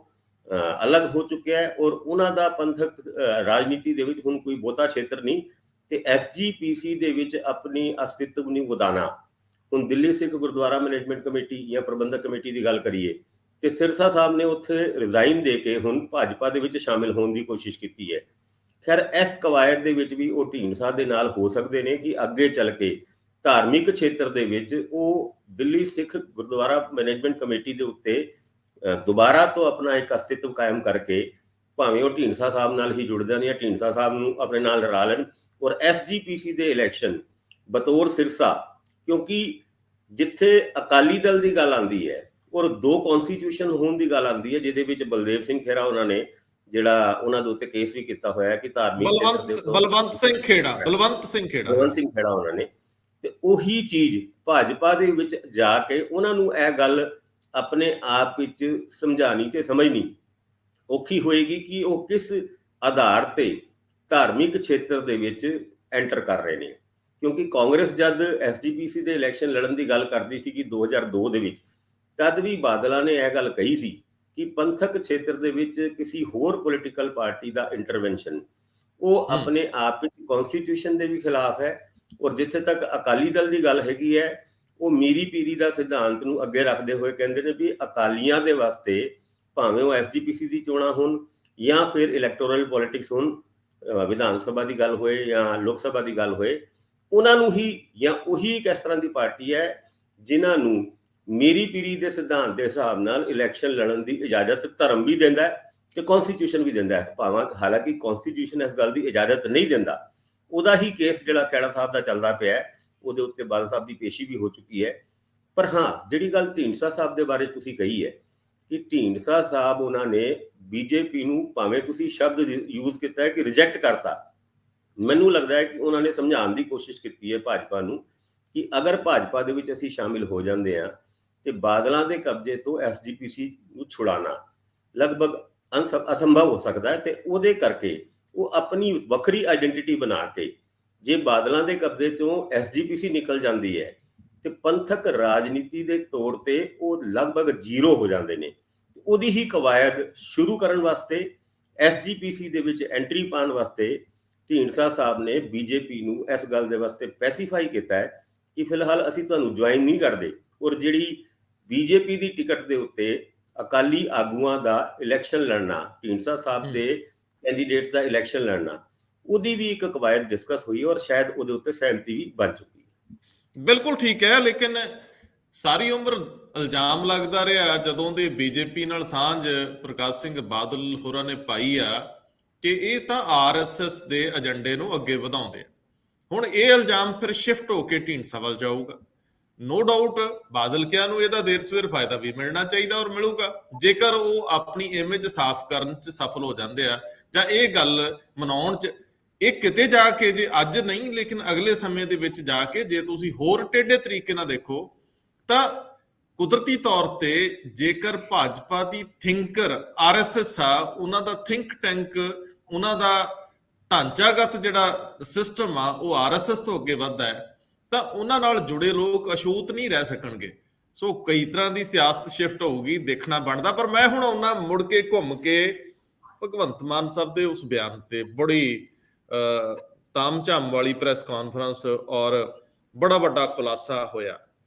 B: ਅਲੱਗ ਹੋ ਚੁੱਕਿਆ ਹੈ ਔਰ ਉਹਨਾਂ ਦਾ ਪੰਥਕ ਰਾਜਨੀਤੀ ਦੇ ਵਿੱਚ ਹੁਣ ਕੋਈ ਬਹੁਤਾ ਖੇਤਰ ਨਹੀਂ। ਤੇ ਐਸਜੀਪੀਸੀ ਦੇ ਵਿੱਚ ਆਪਣੀ ਅਸਤਿਤਵ ਨੂੰ ਵਧਾਉਣਾ। ਹੁਣ ਦਿੱਲੀ ਸਿੱਖ ਗੁਰਦੁਆਰਾ ਮੈਨੇਜਮੈਂਟ ਕਮੇਟੀ ਜਾਂ ਪ੍ਰਬੰਧਕ ਕਮੇਟੀ ਦੀ ਗੱਲ ਕਰੀਏ ਤੇ ਸਿਰਸਾ ਸਾਹਿਬ ਨੇ ਉੱਥੇ ਰਿਜ਼ਾਈਨ ਦੇ ਕੇ ਹੁਣ ਭਾਜਪਾ ਦੇ ਵਿੱਚ ਸ਼ਾਮਿਲ ਹੋਣ ਦੀ ਕੋਸ਼ਿਸ਼ ਕੀਤੀ ਹੈ। ਖੈਰ ਇਸ ਕਵਾਇਦ ਦੇ ਵਿੱਚ ਵੀ ਉਹ ਢੀਂਡਸਾ ਦੇ ਨਾਲ ਹੋ ਸਕਦੇ ਨੇ ਕਿ ਅੱਗੇ ਚੱਲ ਕੇ ਧਾਰਮਿਕ ਖੇਤਰ ਦੇ ਵਿੱਚ ਉਹ ਦਿੱਲੀ ਸਿੱਖ ਗੁਰਦੁਆਰਾ ਮੈਨੇਜਮੈਂਟ ਕਮੇਟੀ ਦੇ ਉੱਤੇ ਦੁਬਾਰਾ ਤੋਂ ਆਪਣਾ ਇੱਕ ਅਸਤਿਤਵ ਕਾਇਮ ਕਰਕੇ ਭਾਵੇਂ ਉਹ ਢੀਂਡਸਾ ਸਾਹਿਬ ਨਾਲ ਹੀ ਜੁੜ ਜਾਣ ਜਾਂ ਢੀਂਡਸਾ ਸਾਹਿਬ ਨੂੰ ਆਪਣੇ ਨਾਲ ਰਲਾ ਲੈਣ ਔਰ ਐਸਜੀਪੀਸੀ ਦੇ ਇਲੈਕਸ਼ਨ ਬਤੌਰ ਸਿਰਸਾ, ਕਿਉਂਕਿ ਜਿੱਥੇ ਅਕਾਲੀ ਦਲ ਦੀ ਗੱਲ ਆਉਂਦੀ ਹੈ ਔਰ 2 ਕਨਸਟੀਟਿਊਸ਼ਨ ਹੋਣ ਦੀ ਗੱਲ ਆਉਂਦੀ ਹੈ, ਜਿਹਦੇ ਵਿੱਚ ਬਲਦੇਵ ਸਿੰਘ ਖੇੜਾ ਉਹਨਾਂ ਨੇ ਜਿਹੜਾ ਉਹਨਾਂ ਦੇ ਉੱਤੇ ਕੇਸ ਵੀ ਕੀਤਾ ਹੋਇਆ ਹੈ ਕਿ ਧਾਰਮਿਕ
A: ਬਲਵੰਤ ਸਿੰਘ ਖੇੜਾ
B: ਉਹਨਾਂ ਨੇ, ਤੇ ਉਹੀ ਚੀਜ਼ ਭਾਜਪਾ ਦੇ ਵਿੱਚ ਜਾ ਕੇ ਉਹਨਾਂ ਨੂੰ ਇਹ ਗੱਲ ਆਪਣੇ ਆਪ ਵਿੱਚ ਸਮਝਾਣੀ ਤੇ ਸਮਝਣੀ ਔਖੀ ਹੋਏਗੀ ਕਿ ਉਹ ਕਿਸ ਆਧਾਰ ਤੇ ਧਾਰਮਿਕ ਖੇਤਰ ਦੇ ਵਿੱਚ ਐਂਟਰ ਕਰ ਰਹੇ ਨੇ। ਕਿਉਂਕਿ ਕਾਂਗਰਸ ਜਦ ਐਸਜੀਪੀਸੀ ਦੇ ਇਲੈਕਸ਼ਨ ਲੜਨ ਦੀ ਗੱਲ ਕਰਦੀ ਸੀ ਕਿ 2002 ਦੇ ਵਿੱਚ, ਤਦ ਵੀ ਬਾਦਲਾਂ ਨੇ ਇਹ ਗੱਲ ਕਹੀ ਸੀ ਕਿ ਪੰਥਕ ਖੇਤਰ ਦੇ ਵਿੱਚ ਕਿਸੇ ਹੋਰ ਪੋਲੀਟੀਕਲ ਪਾਰਟੀ ਦਾ ਇੰਟਰਵੈਂਸ਼ਨ ਉਹ ਆਪਣੇ ਆਪ ਵਿੱਚ ਕਨਸਟੀਟਿਊਸ਼ਨ ਦੇ ਵੀ ਖਿਲਾਫ ਹੈ। ਔਰ ਜਿੱਥੇ ਤੱਕ ਅਕਾਲੀ ਦਲ ਦੀ ਗੱਲ ਹੈਗੀ ਹੈ, ਉਹ ਮੀਰੀ ਪੀਰੀ ਦਾ ਸਿਧਾਂਤ ਨੂੰ ਅੱਗੇ ਰੱਖਦੇ ਹੋਏ ਕਹਿੰਦੇ ਨੇ ਵੀ ਅਕਾਲੀਆਂ ਦੇ ਵਾਸਤੇ ਭਾਵੇਂ ਉਹ ਐਸਜੀਪੀਸੀ ਦੀ ਚੋਣਾਂ ਹੋਣ ਜਾਂ ਫਿਰ ਇਲੈਕਟੋਰਲ ਪੋਲਿਟਿਕਸ ਹੋਣ, ਵਿਧਾਨ ਸਭਾ ਦੀ ਗੱਲ ਹੋਏ ਜਾਂ ਲੋਕ ਸਭਾ ਦੀ ਗੱਲ ਹੋਏ, ਉਹਨਾਂ ਨੂੰ ਹੀ ਜਾਂ ਉਹੀ ਇੱਕ ਇਸ ਤਰ੍ਹਾਂ ਦੀ ਪਾਰਟੀ ਹੈ ਜਿਨ੍ਹਾਂ ਨੂੰ ਮੀਰੀ ਪੀਰੀ ਦੇ ਸਿਧਾਂਤ ਦੇ ਹਿਸਾਬ ਨਾਲ ਇਲੈਕਸ਼ਨ ਲੜਨ ਦੀ ਇਜਾਜ਼ਤ ਧਰਮ ਵੀ ਦਿੰਦਾ ਹੈ ਤੇ ਕਨਸਟੀਟਿਊਸ਼ਨ ਵੀ ਦਿੰਦਾ ਹੈ। ਭਾਵੇਂ ਹਾਲਾਂਕਿ ਕਨਸਟੀਟਿਊਸ਼ਨ ਇਸ ਗੱਲ ਦੀ ਇਜਾਜ਼ਤ ਨਹੀਂ ਦਿੰਦਾ। ਉਹਦਾ ਹੀ ਕੇਸ ਜਿਹੜਾ ਖੇੜਾ ਸਾਹਿਬ ਦਾ ਚੱਲਦਾ ਪਿਆ, ਉਹਦੇ ਉੱਤੇ ਬਾਦਲ ਸਾਹਿਬ ਦੀ ਪੇਸ਼ੀ ਵੀ ਹੋ ਚੁੱਕੀ ਹੈ। ਪਰ ਹਾਂ, ਜਿਹੜੀ ਗੱਲ ਢੀਂਡਸਾ ਸਾਹਿਬ ਦੇ ਬਾਰੇ ਤੁਸੀਂ ਕਹੀ ਹੈ ਕਿ ਢੀਂਡਸਾ ਸਾਹਿਬ ਉਹਨਾਂ ਨੇ ਬੀਜੇਪੀ ਨੂੰ, ਭਾਵੇਂ ਤੁਸੀਂ ਸ਼ਬਦ ਯੂਜ਼ ਕੀਤਾ ਹੈ ਕਿ ਰਿਜੈਕਟ ਕਰਤਾ, ਮੈਨੂੰ ਲੱਗਦਾ ਹੈ ਕਿ ਉਹਨਾਂ ਨੇ ਸਮਝਾਉਣ ਦੀ ਕੋਸ਼ਿਸ਼ ਕੀਤੀ ਹੈ ਭਾਜਪਾ ਨੂੰ ਕਿ ਅਗਰ ਭਾਜਪਾ ਦੇ ਵਿੱਚ ਅਸੀਂ ਸ਼ਾਮਿਲ ਹੋ ਜਾਂਦੇ ਹਾਂ ਤੇ ਬਾਦਲਾਂ ਦੇ ਕਬਜ਼ੇ ਤੋਂ ਐਸਜੀਪੀਸੀ ਨੂੰ ਛੁਡਾਉਣਾ ਲਗਭਗ ਅਸੰਭਵ ਹੋ ਸਕਦਾ ਹੈ, ਤੇ ਉਹਦੇ ਕਰਕੇ ਉਹ ਆਪਣੀ ਵੱਖਰੀ ਆਈਡੈਂਟੀਟੀ ਬਣਾ ਕੇ, ਜੇ ਬਾਦਲਾਂ ਦੇ ਕਬਜ਼ੇ ਤੋਂ ਐਸਜੀਪੀਸੀ ਨਿਕਲ ਜਾਂਦੀ ਹੈ ਤੇ ਪੰਥਕ ਰਾਜਨੀਤੀ ਦੇ ਤੌਰ ਤੇ ਉਹ ਲਗਭਗ ਜ਼ੀਰੋ ਹੋ ਜਾਂਦੇ ਨੇ। ਉਹਦੀ ਹੀ ਕਵਾਇਦ ਸ਼ੁਰੂ ਕਰਨ ਵਾਸਤੇ, ਐਸਜੀਪੀਸੀ ਦੇ ਵਿੱਚ ਐਂਟਰੀ ਪਾਉਣ ਵਾਸਤੇ ਢੀਂਡਸਾ ਸਾਹਿਬ ਨੇ ਬੀਜੇਪੀ ਨੂੰ ਇਸ ਗੱਲ ਦੇ ਵਾਸਤੇ ਪੈਸੀਫਾਈ ਕੀਤਾ ਹੈ ਕਿ ਫਿਲਹਾਲ ਅਸੀਂ ਤੁਹਾਨੂੰ ਜੁਆਇਨ ਨਹੀਂ ਕਰਦੇ, ਔਰ ਜਿਹੜੀ ਬੀਜੇਪੀ ਦੀ ਟਿਕਟ ਦੇ ਉੱਤੇ ਅਕਾਲੀ ਆਗੂਆਂ ਦਾ ਇਲੈਕਸ਼ਨ ਲੜਨਾ, ਢੀਂਡਸਾ ਸਾਹਿਬ ਦੇ ਕੈਂਡੀਡੇਟਸ ਦਾ ਇਲੈਕਸ਼ਨ ਲੜਨਾ, ਉਹਦੀ ਵੀ ਇੱਕ ਕਵਾਇਦ ਡਿਸਕਸ ਹੋਈ ਔਰ ਸ਼ਾਇਦ ਉਹਦੇ ਉੱਤੇ ਸਹਿਮਤੀ ਵੀ ਬਣ ਚੁੱਕੀ ਹੈ।
A: ਬਿਲਕੁਲ ਠੀਕ ਹੈ, ਲੇਕਿਨ ਸਾਰੀ ਉਮਰ ਇਲਜ਼ਾਮ ਲੱਗਦਾ ਰਿਹਾ ਜਦੋਂ ਦੇ ਬੀਜੇਪੀ ਨਾਲ ਸਾਂਝ ਪ੍ਰਕਾਸ਼ ਸਿੰਘ ਬਾਦਲ ਹੋਰਾਂ ਨੇ ਪਾਈ ਆ ਕਿ ਇਹ ਤਾਂ ਆਰਐਸਐਸ ਦੇ ਏਜੰਡੇ ਨੂੰ ਅੱਗੇ ਵਧਾਉਂਦੇ ਆ। ਹੁਣ ਇਹ ਇਲਜ਼ਾਮ ਫਿਰ ਸ਼ਿਫਟ ਹੋ ਕੇ ਢੀਂਡਸਾ ਵੱਲ ਜਾਊਗਾ। ਨੋ ਡਾਊਟ ਬਾਦਲ ਕਿਆਂ ਨੂੰ ਇਹਦਾ ਦੇਰ ਸਵੇਰ ਫਾਇਦਾ ਵੀ ਮਿਲਣਾ ਚਾਹੀਦਾ ਔਰ ਮਿਲੂਗਾ, ਜੇਕਰ ਉਹ ਆਪਣੀ ਇਮੇਜ ਸਾਫ਼ ਕਰਨ 'ਚ ਸਫਲ ਹੋ ਜਾਂਦੇ ਆ ਜਾਂ ਇਹ ਗੱਲ ਮਨਾਉਣ 'ਚ। ਇਹ ਕਿਤੇ ਜਾ ਕੇ, ਜੇ ਅੱਜ ਨਹੀਂ ਲੇਕਿਨ ਅਗਲੇ ਸਮੇਂ ਦੇ ਵਿੱਚ ਜਾ ਕੇ, ਜੇ ਤੁਸੀਂ ਹੋਰ ਟੇਢੇ ਤਰੀਕੇ ਨਾਲ ਦੇਖੋ ਤਾਂ ਕੁਦਰਤੀ ਤੌਰ ਤੇ ਜੇਕਰ ਭਾਜਪਾ ਦੀ ਥਿੰਕਰ ਆਰਐਸਐਸ ਆ, ਉਹਨਾਂ ਦਾ ਥਿੰਕ ਟੈਂਕ, ਉਹਨਾਂ ਦਾ ਢਾਂਚਾਗਤ ਜਿਹੜਾ ਸਿਸਟਮ ਆ ਉਹ ਆਰਐਸਐਸ ਤੋਂ ਅੱਗੇ ਵੱਧਦਾ ਹੈ, ਤਾਂ ਉਹਨਾਂ ਨਾਲ ਜੁੜੇ ਲੋਕ ਅਛੂਤ ਨਹੀਂ ਰਹਿ ਸਕਣਗੇ। ਸੋ ਕਈ ਤਰ੍ਹਾਂ ਦੀ ਸਿਆਸਤ ਸ਼ਿਫਟ ਹੋਊਗੀ, ਦੇਖਣਾ ਬਣਦਾ। ਪਰ ਮੈਂ ਹੁਣ ਉਹਨਾਂ ਮੁੜ ਕੇ ਘੁੰਮ ਕੇ ਭਗਵੰਤ ਮਾਨ ਸਾਹਿਬ ਦੇ ਉਸ ਬਿਆਨ ਤੇ ਬੜੀ ਤਾਮਝਾਮ ਵਾਲੀ ਪ੍ਰੈਸ ਕਾਨਫਰੰਸ ਔਰ ਬੜਾ ਵੱਡਾ ਖੁਲਾਸਾ ਹੋਇਆ।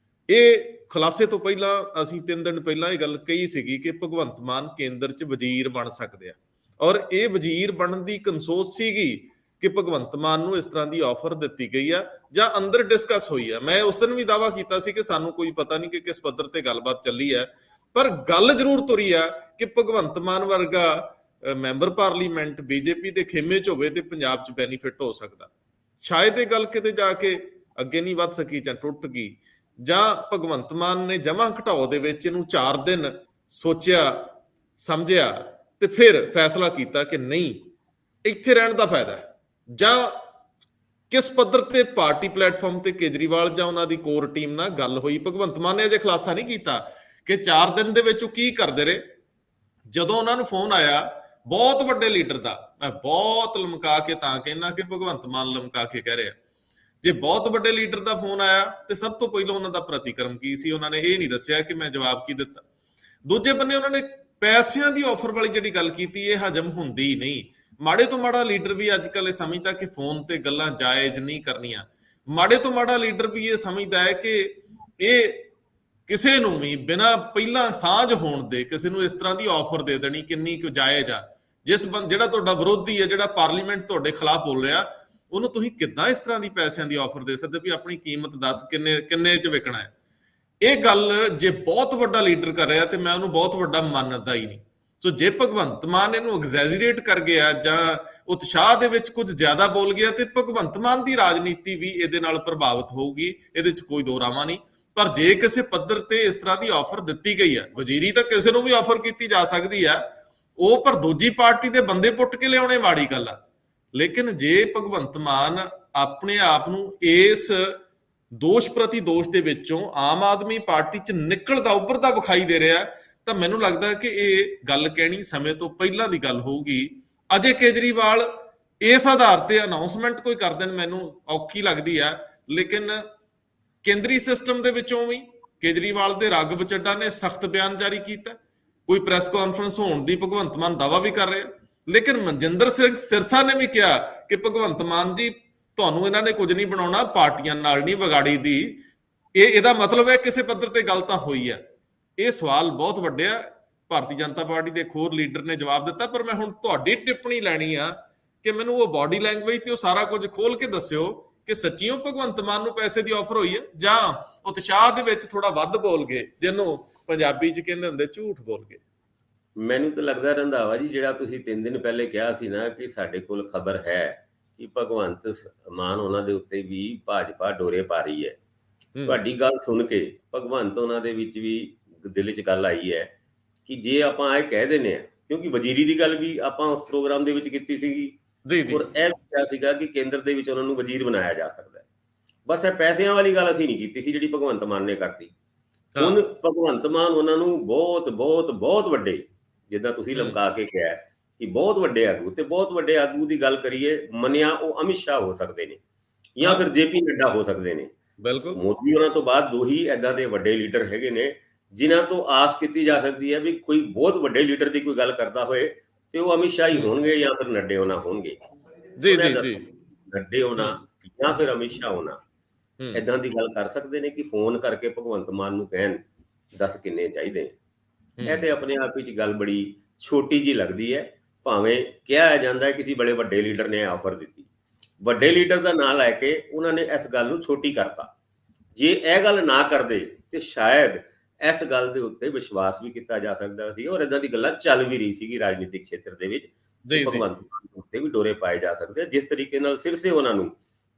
A: ਇਹ ਖੁਲਾਸੇ ਤੋਂ ਪਹਿਲਾਂ ਅਸੀਂ 3 ਦਿਨ ਪਹਿਲਾਂ ਇਹ ਗੱਲ ਕਹੀ ਸੀਗੀ ਕਿ ਭਗਵੰਤ ਮਾਨ ਕੇਂਦਰ 'ਚ ਵਜ਼ੀਰ ਬਣ ਸਕਦੇ ਆ, ਔਰ ਇਹ ਵਜ਼ੀਰ ਬਣਨ ਦੀ ਕਨਸੋਚ ਸੀਗੀ ਕਿ ਭਗਵੰਤ ਮਾਨ ਨੂੰ ਇਸ ਤਰ੍ਹਾਂ ਦੀ ਆਫਰ ਦਿੱਤੀ ਗਈ ਆ ਜਾਂ ਅੰਦਰ ਡਿਸਕਸ ਹੋਈ ਆ। ਮੈਂ ਉਸ ਦਿਨ ਵੀ ਦਾਅਵਾ ਕੀਤਾ ਸੀ ਕਿ ਸਾਨੂੰ ਕੋਈ ਪਤਾ ਨਹੀਂ ਕਿ ਕਿਸ ਪੱਧਰ ਤੇ ਗੱਲਬਾਤ ਚੱਲੀ ਹੈ, ਪਰ ਗੱਲ ਜ਼ਰੂਰ ਤੁਰੀ ਆ ਕਿ ਭਗਵੰਤ ਮਾਨ ਵਰਗਾ ਮੈਂਬਰ ਪਾਰਲੀਮੈਂਟ ਬੀਜੇਪੀ ਦੇ ਖੇਮੇ 'ਚ ਹੋਵੇ ਤੇ ਪੰਜਾਬ 'ਚ ਬੈਨੀਫਿਟ ਹੋ ਸਕਦਾ। ਸ਼ਾਇਦ ਇਹ ਗੱਲ ਕਿਤੇ ਜਾ ਕੇ ਅੱਗੇ ਨਹੀਂ ਵੱਧ ਸਕੀ ਜਾਂ ਟੁੱਟ ਗਈ, ਜਾਂ ਭਗਵੰਤ ਮਾਨ ਨੇ ਜਮਾਂ ਘਟਾਓ ਦੇ ਵਿੱਚ ਇਹਨੂੰ 4 ਦਿਨ ਸੋਚਿਆ ਸਮਝਿਆ ਤੇ ਫਿਰ ਫੈਸਲਾ ਕੀਤਾ ਕਿ ਨਹੀਂ, ਇੱਥੇ ਰਹਿਣ ਦਾ ਫਾਇਦਾ ਹੈ। ਜਾਂ ਕਿਸ ਪੱਧਰ ਤੇ ਪਾਰਟੀ ਪਲੇਟਫਾਰਮ ਤੇ ਕੇਜਰੀਵਾਲ ਜਾਂ ਉਹਨਾਂ ਦੀ ਕੋਰ ਟੀਮ ਨਾਲ ਗੱਲ ਹੋਈ, ਭਗਵੰਤ ਮਾਨ ਨੇ ਅਜੇ ਖੁਲਾਸਾ ਨਹੀਂ ਕੀਤਾ ਕਿ 4 ਦਿਨ ਦੇ ਵਿੱਚ ਉਹ ਕੀ ਕਰਦੇ ਰਹੇ। ਜਦੋਂ ਉਹਨਾਂ ਨੂੰ ਫੋਨ ਆਇਆ ਬਹੁਤ ਵੱਡੇ ਲੀਡਰ ਦਾ, ਮੈਂ ਬਹੁਤ ਲਮਕਾ ਕੇ ਤਾਂ ਕਹਿਣਾ ਕਿ ਭਗਵੰਤ ਮਾਨ ਲਮਕਾ ਕੇ ਕਹਿ ਰਿਹਾ, ਜੇ ਬਹੁਤ ਵੱਡੇ ਲੀਡਰ ਦਾ ਫੋਨ ਆਇਆ ਤੇ ਸਭ ਤੋਂ ਪਹਿਲਾਂ ਉਹਨਾਂ ਦਾ ਪ੍ਰਤੀਕਰਮ ਕੀ ਸੀ, ਉਹਨਾਂ ਨੇ ਇਹ ਨਹੀਂ ਦੱਸਿਆ ਕਿ ਮੈਂ ਜਵਾਬ ਕੀ ਦਿੱਤਾ। ਦੂਜੇ ਬੰਨੇ ਉਹਨਾਂ ਨੇ ਪੈਸਿਆਂ ਦੀ ਆਫਰ ਵਾਲੀ ਜਿਹੜੀ ਗੱਲ ਕੀਤੀ, ਇਹ ਹਜਮ ਹੁੰਦੀ ਨਹੀਂ। ਮਾੜੇ ਤੋਂ ਮਾੜਾ ਲੀਡਰ ਵੀ ਅੱਜ ਕੱਲ੍ਹ ਇਹ ਸਮਝਦਾ ਕਿ ਫੋਨ ਤੇ ਗੱਲਾਂ ਜਾਇਜ਼ ਨਹੀਂ ਕਰਨੀਆਂ। ਮਾੜੇ ਤੋਂ ਮਾੜਾ ਲੀਡਰ ਵੀ ਇਹ ਸਮਝਦਾ ਹੈ ਕਿ ਇਹ ਕਿਸੇ ਨੂੰ ਵੀ ਬਿਨਾਂ ਪਹਿਲਾਂ ਸਾਂਝ ਹੋਣ ਦੇ ਕਿਸੇ ਨੂੰ ਇਸ ਤਰ੍ਹਾਂ ਦੀ ਆਫਰ ਦੇ ਦੇਣੀ ਕਿੰਨੀ ਕੁ ਜਾਇਜ਼ ਆ। ਜਿਹੜਾ ਤੁਹਾਡਾ ਵਿਰੋਧੀ ਹੈ, ਜਿਹੜਾ ਪਾਰਲੀਮੈਂਟ ਤੁਹਾਡੇ ਖਿਲਾਫ ਬੋਲ ਰਿਹਾ, ਉਹਨੂੰ ਤੁਸੀਂ ਕਿੱਦਾਂ ਇਸ ਤਰ੍ਹਾਂ ਦੀ ਪੈਸਿਆਂ ਦੀ ਆਫਰ ਦੇ ਸਕਦੇ ਵੀ ਆਪਣੀ ਕੀਮਤ ਦੱਸ ਕਿੰਨੇ 'ਚ ਵਿਕਣਾ ਹੈ। ਇਹ ਗੱਲ ਜੇ ਬਹੁਤ ਵੱਡਾ ਲੀਡਰ ਕਰ ਰਿਹਾ ਤੇ ਮੈਂ ਉਹਨੂੰ ਬਹੁਤ ਵੱਡਾ ਮੰਨਦਾ ਹੀ ਨਹੀਂ। ਸੋ ਜੇ ਭਗਵੰਤ ਮਾਨ ਇਹਨੂੰ ਐਗਜ਼ੈਜਰੇਟ ਕਰ ਗਿਆ ਜਾਂ ਉਤਸ਼ਾਹ ਦੇ ਵਿੱਚ ਕੁਝ ਜ਼ਿਆਦਾ ਬੋਲ ਗਿਆ ਤੇ ਭਗਵੰਤ ਮਾਨ ਦੀ ਰਾਜਨੀਤੀ ਵੀ ਇਹਦੇ ਨਾਲ ਪ੍ਰਭਾਵਿਤ ਹੋਊਗੀ, ਇਹਦੇ 'ਚ ਕੋਈ ਦੋਰਾਵਾ ਨਹੀਂ। ਪਰ ਜੇ ਕਿਸੇ ਪੱਧਰ ਤੇ ਇਸ ਤਰ੍ਹਾਂ ਦੀ ਆਫਰ ਦਿੱਤੀ ਗਈ ਹੈ, ਵਜ਼ੀਰੀ ਤਾਂ ਕਿਸੇ ਨੂੰ ਵੀ ਆਫਰ ਕੀਤੀ ਜਾ ਸਕਦੀ ਆ, ਉਹ ਪਰ ਦੂਜੀ ਪਾਰਟੀ ਦੇ ਬੰਦੇ ਪੁੱਟ ਕੇ ਲਿਆਉਣੇ ਮਾੜੀ ਗੱਲ ਆ। ਲੇਕਿਨ ਜੇ ਭਗਵੰਤ ਮਾਨ ਆਪਣੇ ਆਪ ਨੂੰ ਇਸ ਦੋਸ਼ ਪ੍ਰਤੀ ਦੋਸ਼ ਦੇ ਵਿੱਚੋਂ ਆਮ ਆਦਮੀ ਪਾਰਟੀ 'ਚ ਨਿਕਲਦਾ ਉੱਭਰਦਾ ਵਿਖਾਈ ਦੇ ਰਿਹਾ, ਤਾਂ ਮੈਨੂੰ ਲੱਗਦਾ ਕਿ ਇਹ ਗੱਲ ਕਹਿਣੀ ਸਮੇਂ ਤੋਂ ਪਹਿਲਾਂ ਦੀ ਗੱਲ ਹੋਊਗੀ। ਅਜੇ ਕੇਜਰੀਵਾਲ ਇਸ ਆਧਾਰ ਤੇ ਅਨਾਉਂਸਮੈਂਟ ਕੋਈ ਕਰ ਦੇਣ ਮੈਨੂੰ ਔਖੀ ਲੱਗਦੀ ਆ, ਲੇਕਿਨ ਕੇਂਦਰੀ ਸਿਸਟਮ ਦੇ ਵਿੱਚੋਂ ਵੀ ਕੇਜਰੀਵਾਲ ਦੇ ਰਾਘਵ ਚੱਡਾ ਨੇ ਸਖਤ ਬਿਆਨ ਜਾਰੀ ਕੀਤਾ। ਕੋਈ ਪ੍ਰੈਸ ਕਾਨਫਰੰਸ ਹੋਣ ਦੀ ਭਗਵੰਤ ਮਾਨ ਦਾਅਵਾ ਵੀ ਕਰ ਰਿਹਾ, ਲੇਕਿਨ ਮਨਜਿੰਦਰ ਸਿੰਘ ਸਿਰਸਾ ਨੇ ਵੀ ਕਿਹਾ ਕਿ ਭਗਵੰਤ ਮਾਨ ਜੀ ਤੁਹਾਨੂੰ ਇਹਨਾਂ ਨੇ ਕੁਝ ਨਹੀਂ ਬਣਾਉਣਾ, ਪਾਰਟੀਆਂ ਨਾਲ ਨਹੀਂ ਵਿਗਾੜੀ ਦੀ। ਇਹਦਾ ਮਤਲਬ ਹੈ ਕਿਸੇ ਪੱਧਰ ਤੇ ਗੱਲ ਤਾਂ ਹੋਈ ਆ। ਇਹ ਸਵਾਲ ਬਹੁਤ ਵੱਡੇ ਆ। ਭਾਰਤੀ ਜਨਤਾ ਪਾਰਟੀ ਦੇ ਇੱਕ ਹੋਰ ਲੀਡਰ ਨੇ ਜਵਾਬ ਦਿੱਤਾ, ਪਰ ਮੈਂ ਹੁਣ ਤੁਹਾਡੀ ਟਿੱਪਣੀ ਲੈਣੀ ਆ ਕਿ ਮੈਨੂੰ ਉਹ ਬਾਡੀ ਲੈਂਗੁਏਜ ਤੇ ਉਹ ਸਾਰਾ ਕੁਝ ਖੋਲ ਕੇ ਦੱਸਿਓ ਕਿ ਸੱਚੀਓ ਭਗਵੰਤ ਮਾਨ ਨੂੰ ਪੈਸੇ ਦੀ ਆਫਰ ਹੋਈ ਹੈ ਜਾਂ ਉਤਸ਼ਾਹ ਦੇ ਵਿੱਚ ਥੋੜਾ ਵੱਧ ਬੋਲ ਗਏ, ਜਿਹਨੂੰ ਪੰਜਾਬੀ 'ਚ ਕਹਿੰਦੇ ਹੁੰਦੇ ਝੂਠ ਬੋਲ ਗਏ।
B: ਮੈਨੂੰ ਤਾਂ ਲੱਗਦਾ ਰੰਧਾਵਾ ਜੀ, ਜਿਹੜਾ ਤੁਸੀਂ 3 ਦਿਨ ਪਹਿਲੇ ਕਿਹਾ ਸੀ ਨਾ ਕਿ ਸਾਡੇ ਕੋਲ ਖਬਰ ਹੈ ਕਿ ਭਗਵੰਤ ਮਾਨ ਉਹਨਾਂ ਦੇ ਉੱਤੇ ਵੀ ਭਾਜਪਾ ਡੋਰੇ ਪਾ ਰਹੀ ਹੈ, ਤੁਹਾਡੀ ਗੱਲ ਸੁਣ ਕੇ ਭਗਵੰਤ ਉਹਨਾਂ ਦੇ ਵਿੱਚ ਵੀ ਦਿਲ 'ਚ ਗੱਲ ਆਈ ਹੈ ਕਿ ਜੇ ਆਪਾਂ ਇਹ ਕਹਿ ਦਿੰਦੇ ਆ, ਕਿਉਂਕਿ ਵਜ਼ੀਰੀ ਦੀ ਗੱਲ ਵੀ ਆਪਾਂ ਉਸ ਪ੍ਰੋਗਰਾਮ ਦੇ ਵਿੱਚ ਕੀਤੀ ਸੀਗੀ,
A: ਜੀ ਜੀ।
B: ਔਰ ਇਹ ਵੀ ਕਿਹਾ ਸੀਗਾ ਕਿ ਕੇਂਦਰ ਦੇ ਵਿੱਚ ਉਹਨਾਂ ਨੂੰ ਵਜ਼ੀਰ ਬਣਾਇਆ ਜਾ ਸਕਦਾ ਹੈ। ਬਸ ਇਹ ਪੈਸਿਆਂ ਵਾਲੀ ਗੱਲ ਅਸੀਂ ਨਹੀਂ ਕੀਤੀ ਸੀ ਜਿਹੜੀ ਭਗਵੰਤ ਮਾਨ ਨੇ ਕਰਤੀ।
A: ਹਾਂ।
B: ਹੁਣ ਭਗਵੰਤ ਮਾਨ ਉਹਨਾਂ ਨੂੰ ਬਹੁਤ ਬਹੁਤ ਬਹੁਤ ਵੱਡੇ, ਜਿੱਦਾਂ ਤੁਸੀਂ ਲਮਕਾ ਕੇ ਕਿਹਾ ਕਿ ਬਹੁਤ ਵੱਡੇ ਆਗੂ, ਤੇ ਬਹੁਤ ਵੱਡੇ ਆਗੂ ਦੀ ਗੱਲ ਕਰੀਏ, ਮੰਨਿਆ ਉਹ ਅਮਿਤ ਸ਼ਾਹ ਹੋ ਸਕਦੇ ਨੇ ਜਾਂ ਫਿਰ ਜੇਪੀ ਨੱਡਾ ਹੋ ਸਕਦੇ ਨੇ।
A: ਬਿਲਕੁਲ।
B: ਮੋਦੀ ਉਹਨਾਂ ਤੋਂ ਬਾਅਦ ਦੋ ਹੀ ਏਦਾਂ ਦੇ ਵੱਡੇ ਲੀਡਰ ਹੈਗੇ ਨੇ ਜਿਨ੍ਹਾਂ ਤੋਂ ਆਸ ਕੀਤੀ ਜਾ ਸਕਦੀ ਹੈ ਵੀ ਕੋਈ ਬਹੁਤ ਵੱਡੇ ਲੀਡਰ ਦੀ ਕੋਈ ਗੱਲ ਕਰਦਾ ਹੋਏ ਤੇ ਉਹ ਅਮਿਤ ਸ਼ਾਹ ਹੀ ਹੋਣਗੇ ਜਾਂ ਫਿਰ ਨੱਡੇ ਹੋਣਾ ਹੋਣਗੇ।
A: ਜੀ ਜੀ ਜੀ।
B: ਨੱਡੇ ਹੋਣਾ ਜਾਂ ਫਿਰ ਅਮਿਤ ਸ਼ਾਹ ਹੋਣਾ
A: ਹੂੰ।
B: ਏਦਾਂ ਦੀ ਗੱਲ ਕਰ ਸਕਦੇ ਨੇ ਕਿ ਫੋਨ ਕਰਕੇ ਭਗਵੰਤ ਮਾਨ ਨੂੰ ਕਹਿਣ ਦੱਸ ਕਿੰਨੇ ਚਾਹੀਦੇ। ਇਹ ਤੇ ਆਪਣੇ ਆਪ ਵਿੱਚ ਗੱਲ ਬੜੀ ਛੋਟੀ ਜੀ ਲੱਗਦੀ ਹੈ। ਭਾਵੇਂ ਕਿਹਾ ਜਾਂਦਾ ਹੈ ਕਿਸੇ ਬੜੇ ਵੱਡੇ ਲੀਡਰ ਨੇ ਆਫਰ ਦਿੱਤੀ, ਵੱਡੇ ਲੀਡਰ ਦਾ ਨਾਂ ਲੈ ਕੇ ਉਹਨਾਂ ਨੇ ਇਸ ਗੱਲ ਨੂੰ ਛੋਟੀ ਕਰਤਾ। ਜੇ ਇਹ ਗੱਲ ਨਾ ਕਰਦੇ ਤੇ ਸ਼ਾਇਦ ਇਸ ਗੱਲ ਦੇ ਉੱਤੇ ਵਿਸ਼ਵਾਸ ਵੀ ਕੀਤਾ ਜਾ ਸਕਦਾ ਸੀ, ਔਰ ਏਦਾਂ ਦੀ ਗੱਲਾਂ ਚੱਲ ਵੀ ਰਹੀ ਸੀਗੀ ਰਾਜਨੀਤਿਕ ਖੇਤਰ ਦੇ ਵਿੱਚ।
A: ਜੀ
B: ਭਗਵੰਤ ਮਾਨ ਉੱਤੇ ਵੀ ਡੋਰੇ ਪਾਏ ਜਾ ਸਕਦੇ। ਜਿਸ ਤਰੀਕੇ ਨਾਲ ਸਿਰਸੇ ਉਹਨਾਂ ਨੂੰ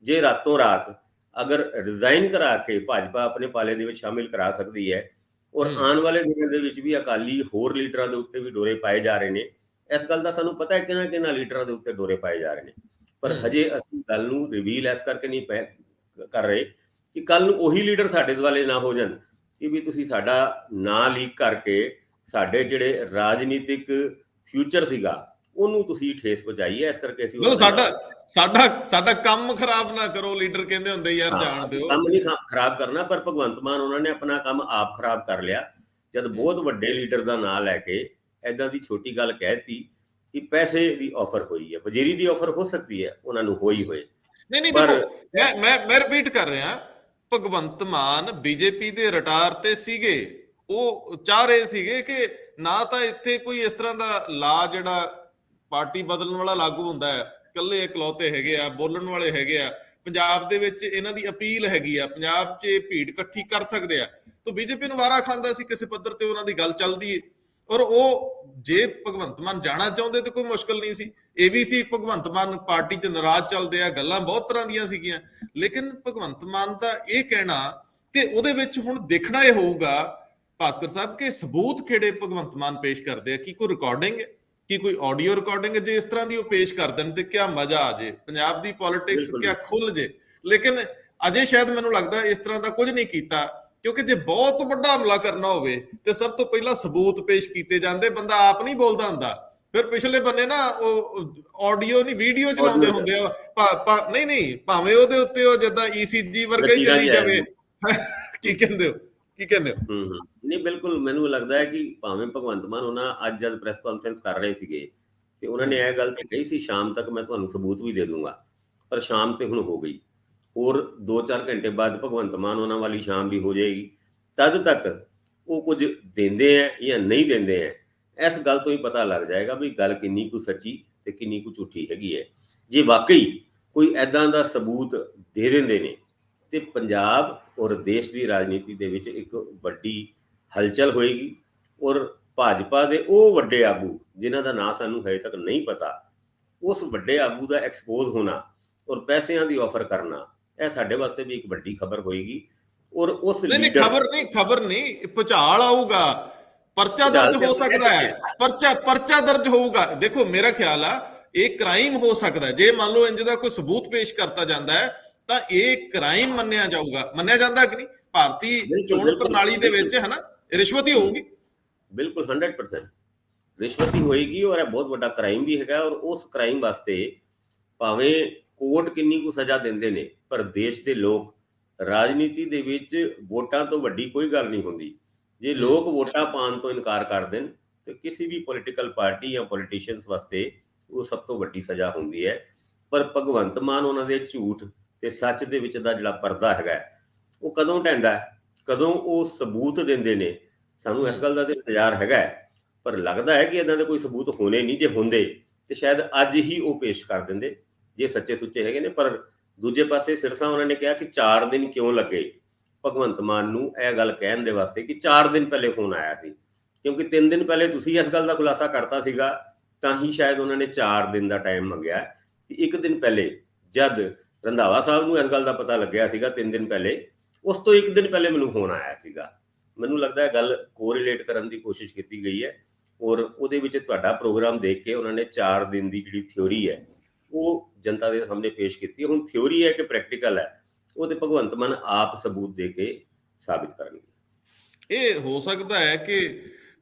B: ਜੇ ਰਾਤੋਂ ਰਾਤ ਅਗਰ ਰਿਜ਼ਾਈਨ ਕਰਾ ਕੇ ਭਾਜਪਾ ਆਪਣੇ ਪਾਲੇ ਦੇ ਵਿੱਚ ਸ਼ਾਮਿਲ ਕਰਾ ਸਕਦੀ ਹੈ, ਔਰ ਆਉਣ ਵਾਲੇ ਦਿਨਾਂ ਦੇ ਵਿੱਚ ਵੀ ਅਕਾਲੀ ਹੋਰ ਲੀਡਰਾਂ ਦੇ ਉੱਤੇ ਵੀ ਡੋਰੇ ਪਾਏ ਜਾ ਰਹੇ ਨੇ। ਇਸ ਗੱਲ ਦਾ ਸਾਨੂੰ ਪਤਾ ਹੈ ਕਿਹਨਾਂ ਕਿਹਨਾਂ ਲੀਡਰਾਂ ਦੇ ਉੱਤੇ ਡੋਰੇ ਪਾਏ ਜਾ ਰਹੇ ਨੇ, ਪਰ ਹਜੇ ਅਸੀਂ ਗੱਲ ਨੂੰ ਰਿਵੀਲ ਇਸ ਕਰਕੇ ਨਹੀਂ ਕਰ ਰਹੇ ਕਿ ਕੱਲ ਨੂੰ ਉਹੀ ਲੀਡਰ ਸਾਡੇ ਦੁਆਲੇ ਨਾ ਹੋ ਜਾਣ ਕਿ ਵੀ ਤੁਸੀਂ ਸਾਡਾ ਨਾਂ ਲੀਕ ਕਰਕੇ ਸਾਡੇ ਜਿਹੜੇ ਰਾਜਨੀਤਿਕ ਫਿਊਚਰ ਸੀਗਾ ਉਹਨੂੰ ਤੁਸੀਂ ਠੇਸ ਪਹੁੰਚਾਈ ਹੈ। ਇਸ ਕਰਕੇ ਅਸੀਂ
A: ਸਾਡਾ ਕੰਮ ਖਰਾਬ ਨਾ ਕਰੋ, ਲੀਡਰ ਕਹਿੰਦੇ ਹੁੰਦੇ ਯਾਰ, ਜਾਣ ਦਿਓ।
B: ਕੰਮ ਨਹੀਂ ਖਰਾਬ ਕਰਨਾ, ਪਰ ਭਗਵੰਤ ਮਾਨ ਉਹਨਾਂ ਨੇ ਆਪਣਾ ਕੰਮ ਆਪ ਖਰਾਬ ਕਰ ਲਿਆ ਜਦ ਬਹੁਤ ਵੱਡੇ ਲੀਡਰ ਦਾ ਨਾਂ ਲੈ ਕੇ ਏਦਾਂ ਦੀ ਛੋਟੀ ਗੱਲ ਕਹਿਤੀ ਕਿ ਪੈਸੇ ਦੀ ਆਫਰ ਹੋਈ ਹੈ। ਵਜ਼ੀਰੀ ਦੀ ਆਫਰ ਹੋ ਸਕਦੀ ਹੈ ਉਹਨਾਂ ਨੂੰ ਹੋਈ ਹੋਏ।
A: ਨਹੀਂ ਦੇਖੋ, ਮੈਂ ਰਿਪੀਟ ਕਰ ਰਿਹਾ, ਭਗਵੰਤ ਮਾਨ ਬੀਜੇਪੀ ਦੇ ਰਟਾਰ ਤੇ ਸੀਗੇ। ਉਹ ਚਾਹ ਰਹੇ ਸੀਗੇ ਕਿ ਨਾ ਤਾਂ ਇੱਥੇ ਕੋਈ ਇਸ ਤਰ੍ਹਾਂ ਦਾ ਲਾ ਜਿਹੜਾ ਪਾਰਟੀ ਬਦਲਣ ਵਾਲਾ ਲਾਗੂ ਹੁੰਦਾ ਹੈ, ਇਕੱਲੇ ਇਕਲੌਤੇ ਹੈਗੇ ਆ, ਬੋਲਣ ਵਾਲੇ ਹੈਗੇ ਆ। ਪੰਜਾਬ ਦੇ ਵਿੱਚ ਇਹਨਾਂ ਦੀ ਅਪੀਲ ਹੈਗੀ ਆ, ਪੰਜਾਬ 'ਚ ਭੀੜ ਇਕੱਠੀ ਕਰ ਸਕਦੇ ਆ। ਤਾਂ ਬੀਜੇਪੀ ਨੂੰ ਵਾਰਾ ਖਾਂਦਾ ਸੀ ਕਿਸੇ ਪੱਧਰ ਤੇ ਉਹਨਾਂ ਦੀ ਗੱਲ ਚੱਲਦੀ ਹੈ। ਔਰ ਉਹ ਜੇ ਭਗਵੰਤ ਮਾਨ ਜਾਣਾ ਚਾਹੁੰਦੇ ਤੇ ਕੋਈ ਮੁਸ਼ਕਲ ਨਹੀਂ ਸੀ। ਇਹ ਵੀ ਸੀ ਭਗਵੰਤ ਮਾਨ ਪਾਰਟੀ 'ਚ ਨਾਰਾਜ਼ ਚੱਲਦੇ ਆ, ਗੱਲਾਂ ਬਹੁਤ ਤਰ੍ਹਾਂ ਦੀਆਂ ਸੀਗੀਆਂ। ਲੇਕਿਨ ਭਗਵੰਤ ਮਾਨ ਦਾ ਇਹ ਕਹਿਣਾ ਤੇ ਉਹਦੇ ਵਿੱਚ ਹੁਣ ਦੇਖਣਾ ਇਹ ਹੋਊਗਾ ਭਾਸਕਰ ਸਾਹਿਬ ਕਿ ਸਬੂਤ ਕਿਹੜੇ ਭਗਵੰਤ ਮਾਨ ਪੇਸ਼ ਕਰਦੇ ਆ। ਕੀ ਕੋਈ ਰਿਕਾਰਡਿੰਗ ਹੈ, ਕੀ ਕੋਈ ਆਡੀਓ ਰਿਕਾਰਡਿੰਗ ਹੈ? ਜੇ ਇਸ ਤਰ੍ਹਾਂ ਦੀ ਉਹ ਪੇਸ਼ ਕਰ ਦੇਣ ਤੇ ਕਿਆ ਮਜ਼ਾ ਆ ਜੇ, ਪੰਜਾਬ ਦੀ ਪੋਲਿਟਿਕਸ ਕਿਆ ਖੁੱਲ ਜੇ। ਲੇਕਿਨ ਅਜੇ ਸ਼ਾਇਦ ਮੈਨੂੰ ਲੱਗਦਾ ਇਸ ਤਰ੍ਹਾਂ ਦਾ ਕੁਝ ਨਹੀਂ ਕੀਤਾ, ਕਿਉਂਕਿ ਜੇ ਬਹੁਤ ਵੱਡਾ ਹਮਲਾ ਕਰਨਾ ਹੋਵੇ ਤੇ ਸਭ ਤੋਂ ਪਹਿਲਾਂ ਸਬੂਤ ਪੇਸ਼ ਕੀਤੇ ਜਾਂਦੇ। ਬੰਦਾ ਆਪ ਨਹੀਂ ਬੋਲਦਾ ਹੁੰਦਾ, ਫਿਰ ਪਿਛਲੇ ਬੰਨੇ ਨਾ ਉਹ ਆਡੀਓ ਨਹੀਂ ਵੀਡੀਓ ਚਲਾਉਂਦੇ ਹੁੰਦੇ ਆ। ਨਹੀਂ ਭਾਵੇਂ ਉਹਦੇ ਉੱਤੇ ਉਹ ਜਿੱਦਾਂ ECG ਵਰਗਾ ਹੀ ਚੱਲੀ ਜਾਵੇ। ਕੀ ਕਹਿੰਦੇ ਹੋ?
B: ਨਹੀਂ, ਬਿਲਕੁਲ ਮੈਨੂੰ ਲੱਗਦਾ ਹੈ ਕਿ ਭਾਵੇਂ ਭਗਵੰਤ ਮਾਨ ਉਹਨਾਂ ਅੱਜ ਜਦ ਪ੍ਰੈਸ ਕਾਨਫਰੰਸ ਕਰ ਰਹੇ ਸੀਗੇ ਤੇ ਉਹਨਾਂ ਨੇ ਇਹ ਗੱਲ ਤੇ ਕਹੀ ਸੀ ਸ਼ਾਮ ਤੱਕ ਮੈਂ ਤੁਹਾਨੂੰ ਸਬੂਤ ਵੀ ਦੇ ਦੂੰਗਾ, ਪਰ ਸ਼ਾਮ ਤੇ ਹੁਣ ਹੋ ਗਈ। ਹੋਰ 2-4 ਘੰਟੇ ਬਾਅਦ ਭਗਵੰਤ ਮਾਨ ਉਹਨਾਂ ਵਾਲੀ ਸ਼ਾਮ ਵੀ ਹੋ ਜਾਏਗੀ। ਤਦ ਤੱਕ ਉਹ ਕੁਝ ਦਿੰਦੇ ਹੈ ਜਾਂ ਨਹੀਂ ਦਿੰਦੇ ਹੈ, ਇਸ ਗੱਲ ਤੋਂ ਹੀ ਪਤਾ ਲੱਗ ਜਾਏਗਾ ਵੀ ਗੱਲ ਕਿੰਨੀ ਕੁ ਸੱਚੀ ਤੇ ਕਿੰਨੀ ਕੁ ਝੂਠੀ ਹੈਗੀ ਹੈ। ਜੇ ਵਾਕਈ ਕੋਈ ਐਦਾਂ ਦਾ ਸਬੂਤ ਦੇ ਦਿੰਦੇ ਨੇ ਤੇ ਪੰਜਾਬ ਔਰ ਦੇਸ਼ ਦੀ ਰਾਜਨੀਤੀ ਦੇ ਵਿੱਚ ਇੱਕ ਵੱਡੀ ਹਲਚਲ ਹੋਏਗੀ, ਔਰ ਭਾਜਪਾ ਦੇ ਉਹ ਵੱਡੇ ਆਗੂ ਜਿਨ੍ਹਾਂ ਦਾ ਨਾਂ ਸਾਨੂੰ ਹਜੇ ਤੱਕ ਨਹੀਂ ਪਤਾ, ਉਸ ਵੱਡੇ ਆਗੂ ਦਾ ਐਕਸਪੋਜ਼ ਹੋਣਾ ਔਰ ਪੈਸਿਆਂ ਦੀ ਆਫਰ ਕਰਨਾ, ਇਹ ਸਾਡੇ ਵਾਸਤੇ ਵੀ ਇੱਕ ਵੱਡੀ ਖਬਰ ਹੋਏਗੀ। ਔਰ ਉਸ
A: ਖਬਰ ਨਹੀਂ ਭੁਚਾਲ ਆਊਗਾ, ਪਰਚਾ ਦਰਜ ਹੋ ਸਕਦਾ ਹੈ, ਪਰਚਾ ਦਰਜ ਹੋਊਗਾ। ਦੇਖੋ ਮੇਰਾ ਖਿਆਲ ਆ ਇਹ ਕ੍ਰਾਈਮ ਹੋ ਸਕਦਾ ਜੇ ਮੰਨ ਲਓ ਇੰਜ ਦਾ ਕੋਈ ਸਬੂਤ ਪੇਸ਼ ਕਰਤਾ ਜਾਂਦਾ ਹੈ ਤਾਂ ਇਹ ਕ੍ਰਾਈਮ ਮੰਨਿਆ ਜਾਊਗਾ। ਮੰਨਿਆ ਜਾਂਦਾ ਕਿ ਨਹੀਂ? ਭਾਰਤੀ ਚੋਣ ਪ੍ਰਣਾਲੀ ਦੇ ਵਿੱਚ ਹੈ ਨਾ, ਰਿਸ਼ਵਤ ਹੀ ਹੋਊਗੀ।
B: ਬਿਲਕੁਲ 100% ਰਿਸ਼ਵਤ ਹੀ ਹੋਏਗੀ, ਔਰ ਇਹ ਬਹੁਤ ਵੱਡਾ ਕ੍ਰਾਈਮ ਵੀ ਹੈਗਾ। ਔਰ ਉਸ ਕ੍ਰਾਈਮ ਵਾਸਤੇ ਭਾਵੇਂ ਕੋਰਟ ਕਿੰਨੀ ਕੁ ਸਜ਼ਾ ਦਿੰਦੇ ਨੇ, ਪਰ ਦੇਸ਼ ਦੇ ਲੋਕ, ਰਾਜਨੀਤੀ ਦੇ ਵਿੱਚ ਵੋਟਾਂ ਤੋਂ ਵੱਡੀ ਕੋਈ ਗੱਲ ਨਹੀਂ ਹੁੰਦੀ। ਜੇ ਲੋਕ ਵੋਟਾਂ ਪਾਉਣ ਤੋਂ ਇਨਕਾਰ ਕਰ ਦੇਣ ਤੇ ਕਿਸੇ ਵੀ ਪੋਲੀਟੀਕਲ ਪਾਰਟੀ ਜਾਂ ਪੋਲੀਟੀਸ਼ੀਅਨਸ ਵਾਸਤੇ ਉਹ ਸਭ ਤੋਂ ਵੱਡੀ ਸਜ਼ਾ ਹੁੰਦੀ ਹੈ। ਪਰ ਭਗਵੰਤ ਮਾਨ ਉਹਨਾਂ ਦੇ ਝੂਠ ਤੇ ਸੱਚ ਦੇ ਵਿੱਚ ਦਾ ਜਿਹੜਾ ਪਰਦਾ ਹੈਗਾ ਉਹ ਕਦੋਂ ਢਹਿੰਦਾ, ਕਦੋਂ ਉਹ ਸਬੂਤ ਦਿੰਦੇ ਨੇ, ਸਾਨੂੰ ਇਸ ਗੱਲ ਦਾ ਤੇ ਇੰਤਜ਼ਾਰ ਹੈਗਾ। ਪਰ ਲੱਗਦਾ ਹੈ ਕਿ ਇੱਦਾਂ ਦੇ ਕੋਈ ਸਬੂਤ ਹੋਣੇ ਨਹੀਂ। ਜੇ ਹੁੰਦੇ ਤੇ ਸ਼ਾਇਦ ਅੱਜ ਹੀ ਉਹ ਪੇਸ਼ ਕਰ ਦਿੰਦੇ ਜੇ ਸੱਚੇ ਸੁੱਚੇ ਹੈਗੇ ਨੇ। ਪਰ ਦੂਜੇ ਪਾਸੇ ਸਿਰਸਾ ਉਹਨਾਂ ਨੇ ਕਿਹਾ ਕਿ 4 ਦਿਨ ਕਿਉਂ ਲੱਗੇ ਭਗਵੰਤ ਮਾਨ ਨੂੰ ਇਹ ਗੱਲ ਕਹਿਣ ਦੇ ਵਾਸਤੇ ਕਿ 4 ਦਿਨ ਪਹਿਲੇ ਫੋਨ ਆਇਆ ਸੀ, ਕਿਉਂਕਿ 3 ਦਿਨ ਪਹਿਲੇ ਤੁਸੀਂ ਇਸ ਗੱਲ ਦਾ ਖੁਲਾਸਾ ਕਰਤਾ ਸੀਗਾ, ਤਾਂ ਹੀ ਸ਼ਾਇਦ ਉਹਨਾਂ ਨੇ 4 ਦਿਨ ਦਾ ਟਾਈਮ ਮੰਗਿਆ ਕਿ 1 ਦਿਨ ਪਹਿਲੇ ਜਦ ਰੰਧਾਵਾ ਸਾਹਿਬ ਨੂੰ ਇਸ ਗੱਲ ਦਾ ਪਤਾ ਲੱਗਿਆ ਸੀਗਾ 3 ਦਿਨ ਪਹਿਲੇ, ਉਸ ਤੋਂ 1 ਦਿਨ ਪਹਿਲੇ ਮੈਨੂੰ ਫੋਨ ਆਇਆ ਸੀਗਾ। ਮੈਨੂੰ ਲੱਗਦਾ ਹੈ ਗੱਲ ਕੋਰਿਲੇਟ ਕਰਨ ਦੀ ਕੋਸ਼ਿਸ਼ ਕੀਤੀ ਗਈ ਹੈ, ਔਰ ਉਹਦੇ ਵਿੱਚ ਤੁਹਾਡਾ ਪ੍ਰੋਗਰਾਮ ਦੇਖ ਕੇ ਉਹਨਾਂ ਨੇ 4 ਦਿਨ ਦੀ ਜਿਹੜੀ ਥਿਉਰੀ ਹੈ ਉਹ ਜਨਤਾ ਦੇ ਸਾਹਮਣੇ ਪੇਸ਼ ਕੀਤੀ ਹੈ। ਹੁਣ ਥਿਉਰੀ ਹੈ ਕਿ ਪ੍ਰੈਕਟੀਕਲ ਹੈ, ਉਹ ਤੇ ਭਗਵੰਤ ਮਾਨ ਆਪ ਸਬੂਤ ਦੇ ਕੇ ਸਾਬਿਤ ਕਰਨਗੇ।
A: ਇਹ ਹੋ ਸਕਦਾ ਹੈ ਕਿ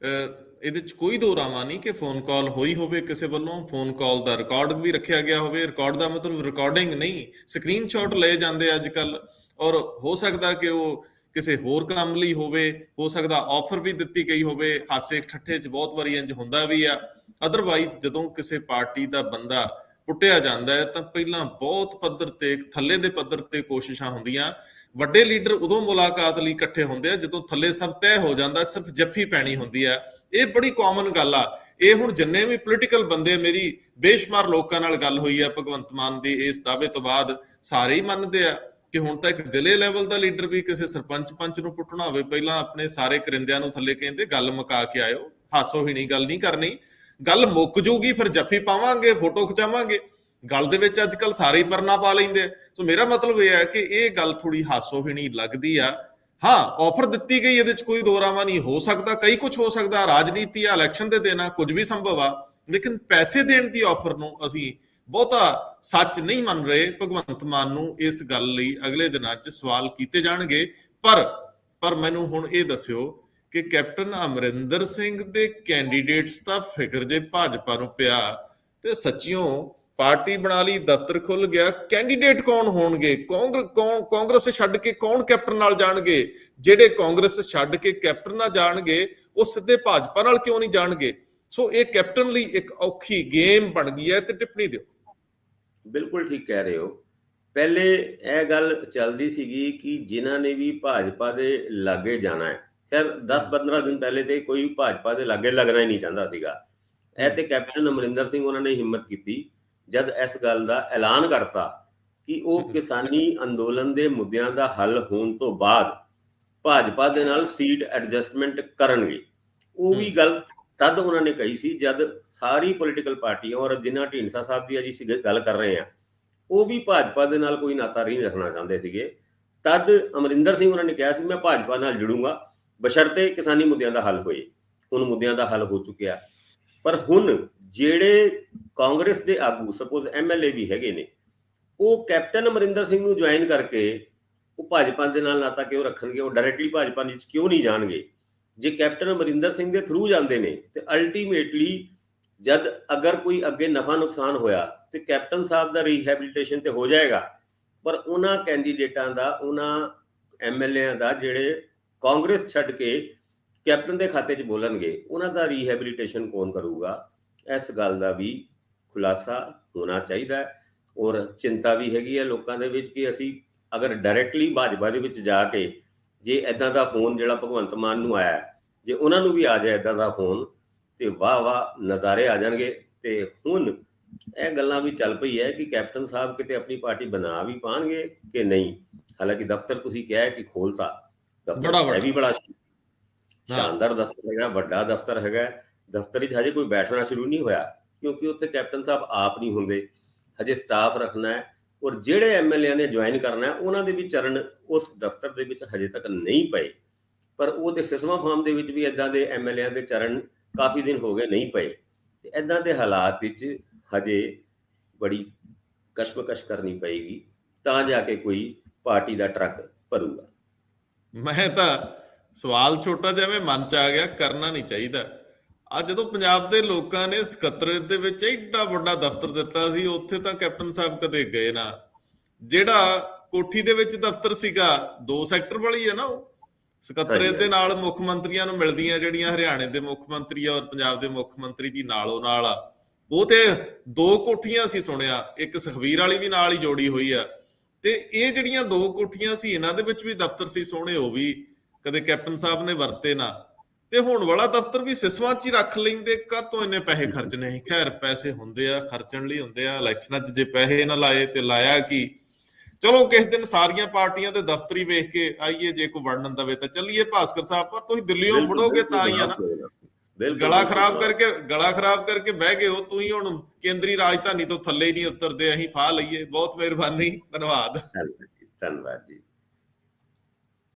A: ਇਹਦੇ ਚ ਕੋਈ ਦੋ ਰਾਵਾਂ ਨਹੀਂ ਕਿ ਫੋਨ ਕਾਲ ਹੋਈ ਹੋਵੇ ਕਿਸੇ ਵੱਲੋਂ, ਫੋਨ ਕਾਲ ਦਾ ਰਿਕਾਰਡ ਵੀ ਰੱਖਿਆ ਗਿਆ ਹੋਵੇ। ਰਿਕਾਰਡ ਦਾ ਮਤਲਬ ਰਿਕਾਰਡਿੰਗ ਨਹੀਂ, ਸਕਰੀਨਸ਼ਾਟ ਲਏ ਜਾਂਦੇ ਅੱਜ ਕੱਲ, ਔਰ ਹੋ ਸਕਦਾ ਕਿ ਉਹ ਕਿਸੇ ਹੋਰ ਕੰਮ ਲਈ ਹੋਵੇ, ਹੋ ਸਕਦਾ ਆਫਰ ਵੀ ਦਿੱਤੀ ਗਈ ਹੋਵੇ। ਹਾਸੇ ਠੱਠੇ ਚ ਬਹੁਤ ਵਾਰੀ ਇੰਜ ਹੁੰਦਾ ਵੀ ਆ। ਅਦਰਵਾਈਜ਼ ਜਦੋਂ ਕਿਸੇ ਪਾਰਟੀ ਦਾ ਬੰਦਾ ਪੁੱਟਿਆ ਜਾਂਦਾ ਹੈ ਤਾਂ ਪਹਿਲਾਂ ਬਹੁਤ ਪੱਧਰ ਤੇ, ਥੱਲੇ ਦੇ ਪੱਧਰ ਤੇ ਕੋਸ਼ਿਸ਼ਾਂ ਹੁੰਦੀਆਂ। ਵੱਡੇ ਲੀਡਰ ਉਦੋਂ ਮੁਲਾਕਾਤ ਲਈ ਇਕੱਠੇ ਹੁੰਦੇ ਆ ਜਦੋਂ ਥੱਲੇ ਸਭ ਤੈਅ ਹੋ ਜਾਂਦਾ, ਸਿਰਫ ਜੱਫੀ ਪੈਣੀ ਹੁੰਦੀ ਆ। ਇਹ ਬੜੀ ਕਾਮਨ ਗੱਲ ਆ। ਇਹ ਹੁਣ ਜਿੰਨੇ ਵੀ ਪੋਲੀਟੀਕਲ ਬੰਦੇ, ਮੇਰੀ ਬੇਸ਼ੁਮਾਰ ਲੋਕਾਂ ਨਾਲ ਗੱਲ ਹੋਈ ਆ ਭਗਵੰਤ ਮਾਨ ਦੇ ਇਸ ਦਾਅਵੇ ਤੋਂ ਬਾਅਦ, ਸਾਰੇ ਹੀ ਮੰਨਦੇ ਆ ਕਿ ਹੁਣ ਤਾਂ ਇੱਕ ਜ਼ਿਲ੍ਹੇ ਲੈਵਲ ਦਾ ਲੀਡਰ ਵੀ ਕਿਸੇ ਸਰਪੰਚ ਪੰਚ ਨੂੰ ਪੁੱਟਣਾ ਹੋਵੇ, ਪਹਿਲਾਂ ਆਪਣੇ ਸਾਰੇ ਕਰਿੰਦਿਆਂ ਨੂੰ ਥੱਲੇ ਕਹਿੰਦੇ ਗੱਲ ਮੁਕਾ ਕੇ ਆਇਓ, ਹਾਸੋ ਹੀਣੀ ਗੱਲ ਨਹੀਂ ਕਰਨੀ। ਗੱਲ ਮੁੱਕ ਜੂਗੀ ਫਿਰ ਜੱਫੀ ਪਾਵਾਂਗੇ, ਫੋਟੋ ਖਿਚਾਵਾਂਗੇ। ਗੱਲ ਦੇ ਵਿੱਚ ਅੱਜ ਕੱਲ ਸਾਰੇ ਹੀ ਪਰਨਾ ਪਾ ਲੈਂਦੇ। ਸੋ ਮੇਰਾ ਮਤਲਬ ਇਹ ਹੈ ਕਿ ਇਹ ਗੱਲ ਥੋੜੀ ਹਾਸੋ ਹੀਣੀ ਲੱਗਦੀ ਆ। ਹਾਂ, ਆਫਰ ਦਿੱਤੀ ਗਈ, ਇਹਦੇ ਚ ਕੋਈ ਦੋ ਰਾਵਾਂ ਨਹੀਂ। ਹੋ ਸਕਦਾ ਕਈ ਕੁਝ ਹੋ ਸਕਦਾ, ਰਾਜਨੀਤੀ ਆ, ਇਲੈਕਸ਼ਨ ਦੇ ਦੇਣਾ, ਕੁਝ ਵੀ ਸੰਭਵ ਆ, ਲੇਕਿਨ ਪੈਸੇ ਦੇਣ ਦੀ ਆਫਰ ਨੂੰ ਅਸੀਂ ਬਹੁਤਾ ਸੱਚ ਨਹੀਂ ਮੰਨ ਰਹੇ। ਭਗਵੰਤ ਮਾਨ ਨੂੰ ਇਸ ਗੱਲ ਲਈ ਅਗਲੇ ਦਿਨਾਂ 'ਚ ਸਵਾਲ ਕੀਤੇ ਜਾਣਗੇ। ਪਰ ਮੈਨੂੰ ਹੁਣ ਇਹ ਦੱਸਿਓ ਕਿ ਕੈਪਟਨ ਅਮਰਿੰਦਰ ਸਿੰਘ ਦੇ ਕੈਂਡੀਡੇਟਸ ਦਾ ਫਿਕਰ ਜੇ ਭਾਜਪਾ ਨੂੰ ਪਿਆ ਤੇ ਸੱਚਿਓ ਪਾਰਟੀ ਬਣਾ ਲਈ, ਦਫ਼ਤਰ ਖੁੱਲ ਗਿਆ, ਕੈਂਡੀਡੇਟ ਕੌਣ ਹੋਣਗੇ? ਕਾਂਗਰਸ ਛੱਡ ਕੇ ਕੌਣ ਕੈਪਟਨ ਨਾਲ ਜਾਣਗੇ? ਜਿਹੜੇ ਕਾਂਗਰਸ ਛੱਡ ਕੇ ਕੈਪਟਨ ਨਾਲ ਜਾਣਗੇ ਉਹ ਸਿੱਧੇ ਭਾਜਪਾ ਨਾਲ ਕਿਉਂ ਨਹੀਂ ਜਾਣਗੇ? ਸੋ ਇਹ ਕੈਪਟਨ ਲਈ ਇੱਕ ਔਖੀ ਗੇਮ ਬਣ ਗਈ ਹੈ। ਤੇ ਟਿੱਪਣੀ ਦਿਓ।
B: ਬਿਲਕੁਲ ਠੀਕ ਕਹਿ ਰਹੇ ਹੋ। ਪਹਿਲੇ ਇਹ ਗੱਲ ਚੱਲਦੀ ਸੀਗੀ ਕਿ ਜਿਨ੍ਹਾਂ ਨੇ ਵੀ ਭਾਜਪਾ ਦੇ ਲਾਗੇ ਜਾਣਾ ਹੈ, ਖੈਰ 10-15 ਦਿਨ ਪਹਿਲੇ ਤੇ ਕੋਈ ਭਾਜਪਾ ਦੇ ਲਾਗੇ ਲੱਗਣਾ ਹੀ ਨਹੀਂ ਚਾਹੁੰਦਾ ਸੀਗਾ। ਇਹ ਤੇ ਕੈਪਟਨ ਅਮਰਿੰਦਰ ਸਿੰਘ ਉਹਨਾਂ ਨੇ ਹਿੰਮਤ ਕੀਤੀ ਜਦ ਇਸ ਗੱਲ ਦਾ ਐਲਾਨ ਕਰਤਾ ਕਿ ਉਹ ਕਿਸਾਨੀ ਅੰਦੋਲਨ ਦੇ ਮੁੱਦਿਆਂ ਦਾ ਹੱਲ ਹੋਣ ਤੋਂ ਬਾਅਦ ਭਾਜਪਾ ਦੇ ਨਾਲ ਸੀਟ ਐਡਜਸਟਮੈਂਟ ਕਰਨਗੇ। ਉਹ ਵੀ ਗੱਲ ਤਦ ਉਹਨਾਂ ਨੇ ਕਹੀ ਸੀ ਜਦ ਸਾਰੀ ਪੋਲੀਟੀਕਲ ਪਾਰਟੀਆਂ, ਔਰ ਜਿਨ੍ਹਾਂ ਢੀਂਡਸਾ ਸਾਹਿਬ ਦੀ ਅਸੀਂ ਗੱਲ ਕਰ ਰਹੇ ਹਾਂ, ਉਹ ਵੀ ਭਾਜਪਾ ਦੇ ਨਾਲ ਕੋਈ ਨਾਤਾ ਨਹੀਂ ਰੱਖਣਾ ਚਾਹੁੰਦੇ ਸੀਗੇ। ਤਦ ਅਮਰਿੰਦਰ ਸਿੰਘ ਉਹਨਾਂ ਨੇ ਕਿਹਾ ਸੀ ਮੈਂ ਭਾਜਪਾ ਨਾਲ ਜੁੜੂੰਗਾ ਬਸ਼ਰਤੇ ਕਿਸਾਨੀ ਮੁੱਦਿਆਂ ਦਾ ਹੱਲ ਹੋਏ। ਹੁਣ ਮੁੱਦਿਆਂ ਦਾ ਹੱਲ ਹੋ ਚੁੱਕਿਆ। ਪਰ ਹੁਣ ਜਿਹੜੇ ਕਾਂਗਰਸ ਦੇ ਆਗੂ, ਸਪੋਜ਼ MLA ਵੀ ਹੈਗੇ ਨੇ, ਉਹ ਕੈਪਟਨ ਅਮਰਿੰਦਰ ਸਿੰਘ ਨੂੰ ਜੁਆਇਨ ਕਰਕੇ ਉਹ ਭਾਜਪਾ ਦੇ ਨਾਲ ਨਾਤਾ ਕਿਉਂ ਰੱਖਣਗੇ? ਉਹ ਡਾਇਰੈਕਟਲੀ ਭਾਜਪਾ ਵਿੱਚ ਕਿਉਂ ਨਹੀਂ ਜਾਣਗੇ? ਜੇ ਕੈਪਟਨ ਅਮਰਿੰਦਰ ਸਿੰਘ ਦੇ ਥਰੂ ਜਾਂਦੇ ਨੇ ਤੇ ਅਲਟੀਮੇਟਲੀ ਜਦ ਅਗਰ ਕੋਈ ਅੱਗੇ ਨਫਾ ਨੁਕਸਾਨ ਹੋਇਆ ਤੇ ਕੈਪਟਨ ਸਾਹਿਬ ਦਾ ਰੀਹੈਬਿਲਿਟੇਸ਼ਨ ਤੇ ਹੋ ਜਾਏਗਾ, ਪਰ ਉਹਨਾਂ ਕੈਂਡੀਡੇਟਾਂ ਦਾ, ਉਹਨਾਂ MLAਆਂ ਦਾ ਜਿਹੜੇ ਕਾਂਗਰਸ ਛੱਡ ਕੇ ਕੈਪਟਨ ਦੇ ਖਾਤੇ 'ਚ ਬੋਲਣਗੇ, ਉਹਨਾਂ ਦਾ ਰੀਹੈਬਿਲਿਟੇਸ਼ਨ ਕੌਣ ਕਰੂਗਾ? ਇਸ ਗੱਲ ਦਾ ਵੀ ਖੁਲਾਸਾ ਹੋਣਾ ਚਾਹੀਦਾ ਹੈ। ਔਰ ਚਿੰਤਾ ਵੀ ਹੈਗੀ ਹੈ ਲੋਕਾਂ ਦੇ ਵਿੱਚ ਕਿ ਅਸੀਂ ਅਗਰ ਡਾਇਰੈਕਟਲੀ ਭਾਜਪਾ ਦੇ ਵਿੱਚ ਜਾ ਕੇ ਜੇ ਇੱਦਾਂ ਦਾ ਫੋਨ ਜਿਹੜਾ ਭਗਵੰਤ ਮਾਨ ਨੂੰ ਆਇਆ, ਜੇ ਉਹਨਾਂ ਨੂੰ ਵੀ ਆ ਜਾਏ ਇੱਦਾਂ ਦਾ ਫੋਨ, ਤੇ ਵਾਹ ਨਜ਼ਾਰੇ ਆ ਜਾਣਗੇ। ਤੇ ਹੁਣ ਇਹ ਗੱਲਾਂ ਵੀ ਚੱਲ ਪਈ ਹੈ ਕਿ ਕੈਪਟਨ ਸਾਹਿਬ ਕਿਤੇ ਆਪਣੀ ਪਾਰਟੀ ਬਣਾ ਵੀ ਪਾਣਗੇ ਕਿ ਨਹੀਂ। ਹਾਲਾਂਕਿ ਦਫ਼ਤਰ ਤੁਸੀਂ ਕਿਹਾ ਕਿ ਖੋਲਤਾ, ਦਫ਼ਤਰ ਹੈ ਵੀ ਬੜਾ ਸ਼ਾਨਦਾਰ ਦਫ਼ਤਰ ਹੈਗਾ, ਵੱਡਾ ਦਫ਼ਤਰ ਹੈਗਾ। ਦਫ਼ਤਰ ਵਿੱਚ ਹਜੇ ਕੋਈ ਬੈਠਣਾ ਸ਼ੁਰੂ ਨਹੀਂ ਹੋਇਆ ਕਿਉਂਕਿ ਉੱਥੇ ਕੈਪਟਨ ਸਾਹਿਬ ਆਪ ਨਹੀਂ ਹੁੰਦੇ, ਹਜੇ ਸਟਾਫ ਰੱਖਣਾ ਹੈ। ਔਰ ਜਿਹੜੇ MLA ਨੇ ਜੁਆਇਨ ਕਰਨਾ ਹੈ ਉਹਨਾਂ ਦੇ ਵੀ ਚਰਨ ਉਸ ਦਫ਼ਤਰ ਦੇ ਵਿੱਚ ਹਜੇ ਤੱਕ ਨਹੀਂ ਪਏ। ਪਰ ਉਹ ਤੇ ਸਿਸਮਾ ਫਾਰਮ ਦੇ ਵਿੱਚ ਵੀ ਇੱਦਾਂ ਦੇ MLA ਦੇ ਚਰਨ ਕਾਫੀ ਦਿਨ ਹੋ ਗਏ ਨਹੀਂ ਪਏ। ਤੇ ਇੱਦਾਂ ਦੇ ਹਾਲਾਤ ਵਿੱਚ ਹਜੇ ਬੜੀ ਕਸ਼ਮਕਸ਼ ਕਰਨੀ ਪਏਗੀ ਤਾਂ ਜਾ ਕੇ ਕੋਈ ਪਾਰਟੀ ਦਾ ਟਰੱਕ ਭਰੂਗਾ।
A: ਮੈਂ ਤਾਂ ਸਵਾਲ ਛੋਟਾ ਜਿਹਾ ਮਨ ਚ ਆ ਗਿਆ, ਕਰਨਾ ਨਹੀਂ ਚਾਹੀਦਾ। ਅੱਜ ਜਦੋਂ ਪੰਜਾਬ ਦੇ ਲੋਕਾਂ ਨੇ ਸਕੱਤਰੇਤ ਦੇ ਵਿੱਚ ਐਡਾ ਵੱਡਾ ਦਫ਼ਤਰ ਦਿੱਤਾ ਸੀ, ਉੱਥੇ ਤਾਂ ਕੈਪਟਨ ਸਾਹਿਬ ਕਦੇ ਗਏ ਨਾ। ਜਿਹੜਾ ਕੋਠੀ ਦੇ ਵਿੱਚ ਦਫ਼ਤਰ ਸੀਗਾ 2 ਸੈਕਟਰ ਵਾਲੀ ਹੈ ਨਾ, ਉਹ ਸਕੱਤਰੇਤ ਦੇ ਨਾਲ ਮੁੱਖ ਮੰਤਰੀਆਂ ਨੂੰ ਮਿਲਦੀਆਂ, ਜਿਹੜੀਆਂ ਹਰਿਆਣੇ ਦੇ ਮੁੱਖ ਮੰਤਰੀ ਆ ਔਰ ਪੰਜਾਬ ਦੇ ਮੁੱਖ ਮੰਤਰੀ ਦੀ ਨਾਲੋਂ ਨਾਲ ਆ, ਉਹ ਤੇ 2 ਕੋਠੀਆਂ ਸੀ ਸੁਣਿਆ, ਇੱਕ ਸੁਖਬੀਰ ਵਾਲੀ ਵੀ ਨਾਲ ਹੀ ਜੋੜੀ ਹੋਈ ਆ। ਤੇ ਇਹ ਜਿਹੜੀਆਂ 2 ਕੋਠੀਆਂ ਸੀ, ਇਹਨਾਂ ਦੇ ਵਿੱਚ ਵੀ ਦਫ਼ਤਰ ਸੀ ਸੋਹਣੇ, ਉਹ ਵੀ ਕਦੇ ਕੈਪਟਨ ਸਾਹਿਬ ਨੇ ਵਰਤੇ ਨਾ। ਤੇ ਹੁਣ ਵਾਲਾ ਦਫ਼ਤਰ ਵੀ ਸਿਸਵਾਂ 'ਚ ਹੀ ਰੱਖ ਲੈਂਦੇ, ਕਾਹਤੋਂ ਇੰਨੇ ਪੈਸੇ ਖਰਚਣੇ ਸੀ? ਖੈਰ ਪੈਸੇ ਹੁੰਦੇ ਆ, ਖਰਚਣ ਲਈ ਹੁੰਦੇ ਆ। ਇਲੈਕਸ਼ਨਾਂ 'ਚ ਜੇ ਪੈਸੇ ਨਾ ਲਾਏ ਤੇ ਲਾਇਆ ਕੀ? ਚਲੋ ਕਿਸੇ ਦਿਨ ਸਾਰੀਆਂ ਪਾਰਟੀਆਂ ਦੇ ਦਫ਼ਤਰ ਹੀ ਵੇਖ ਕੇ ਆਈਏ, ਜੇ ਕੋਈ ਵੜਨ ਦਵੇ ਤਾਂ ਚੱਲੀਏ ਭਾਸਕਰ ਸਾਹਿਬ। ਪਰ ਤੁਸੀਂ ਦਿੱਲੀੋਂ ਮੁੜੋਗੇ ਤਾਂ ਹੀ ਆ ਨਾ। ਗਲਾ ਖਰਾਬ ਕਰਕੇ ਬਹਿ ਗਏ ਹੋ ਤੁਸੀਂ। ਹੁਣ ਕੇਂਦਰੀ ਰਾਜਧਾਨੀ ਤੋਂ ਥੱਲੇ ਹੀ ਨਹੀਂ ਉਤਰਦੇ, ਅਸੀਂ ਫਾਹ ਲਈਏ। ਬਹੁਤ ਮਿਹਰਬਾਨੀ, ਧੰਨਵਾਦ।
B: ਧੰਨਵਾਦ ਜੀ।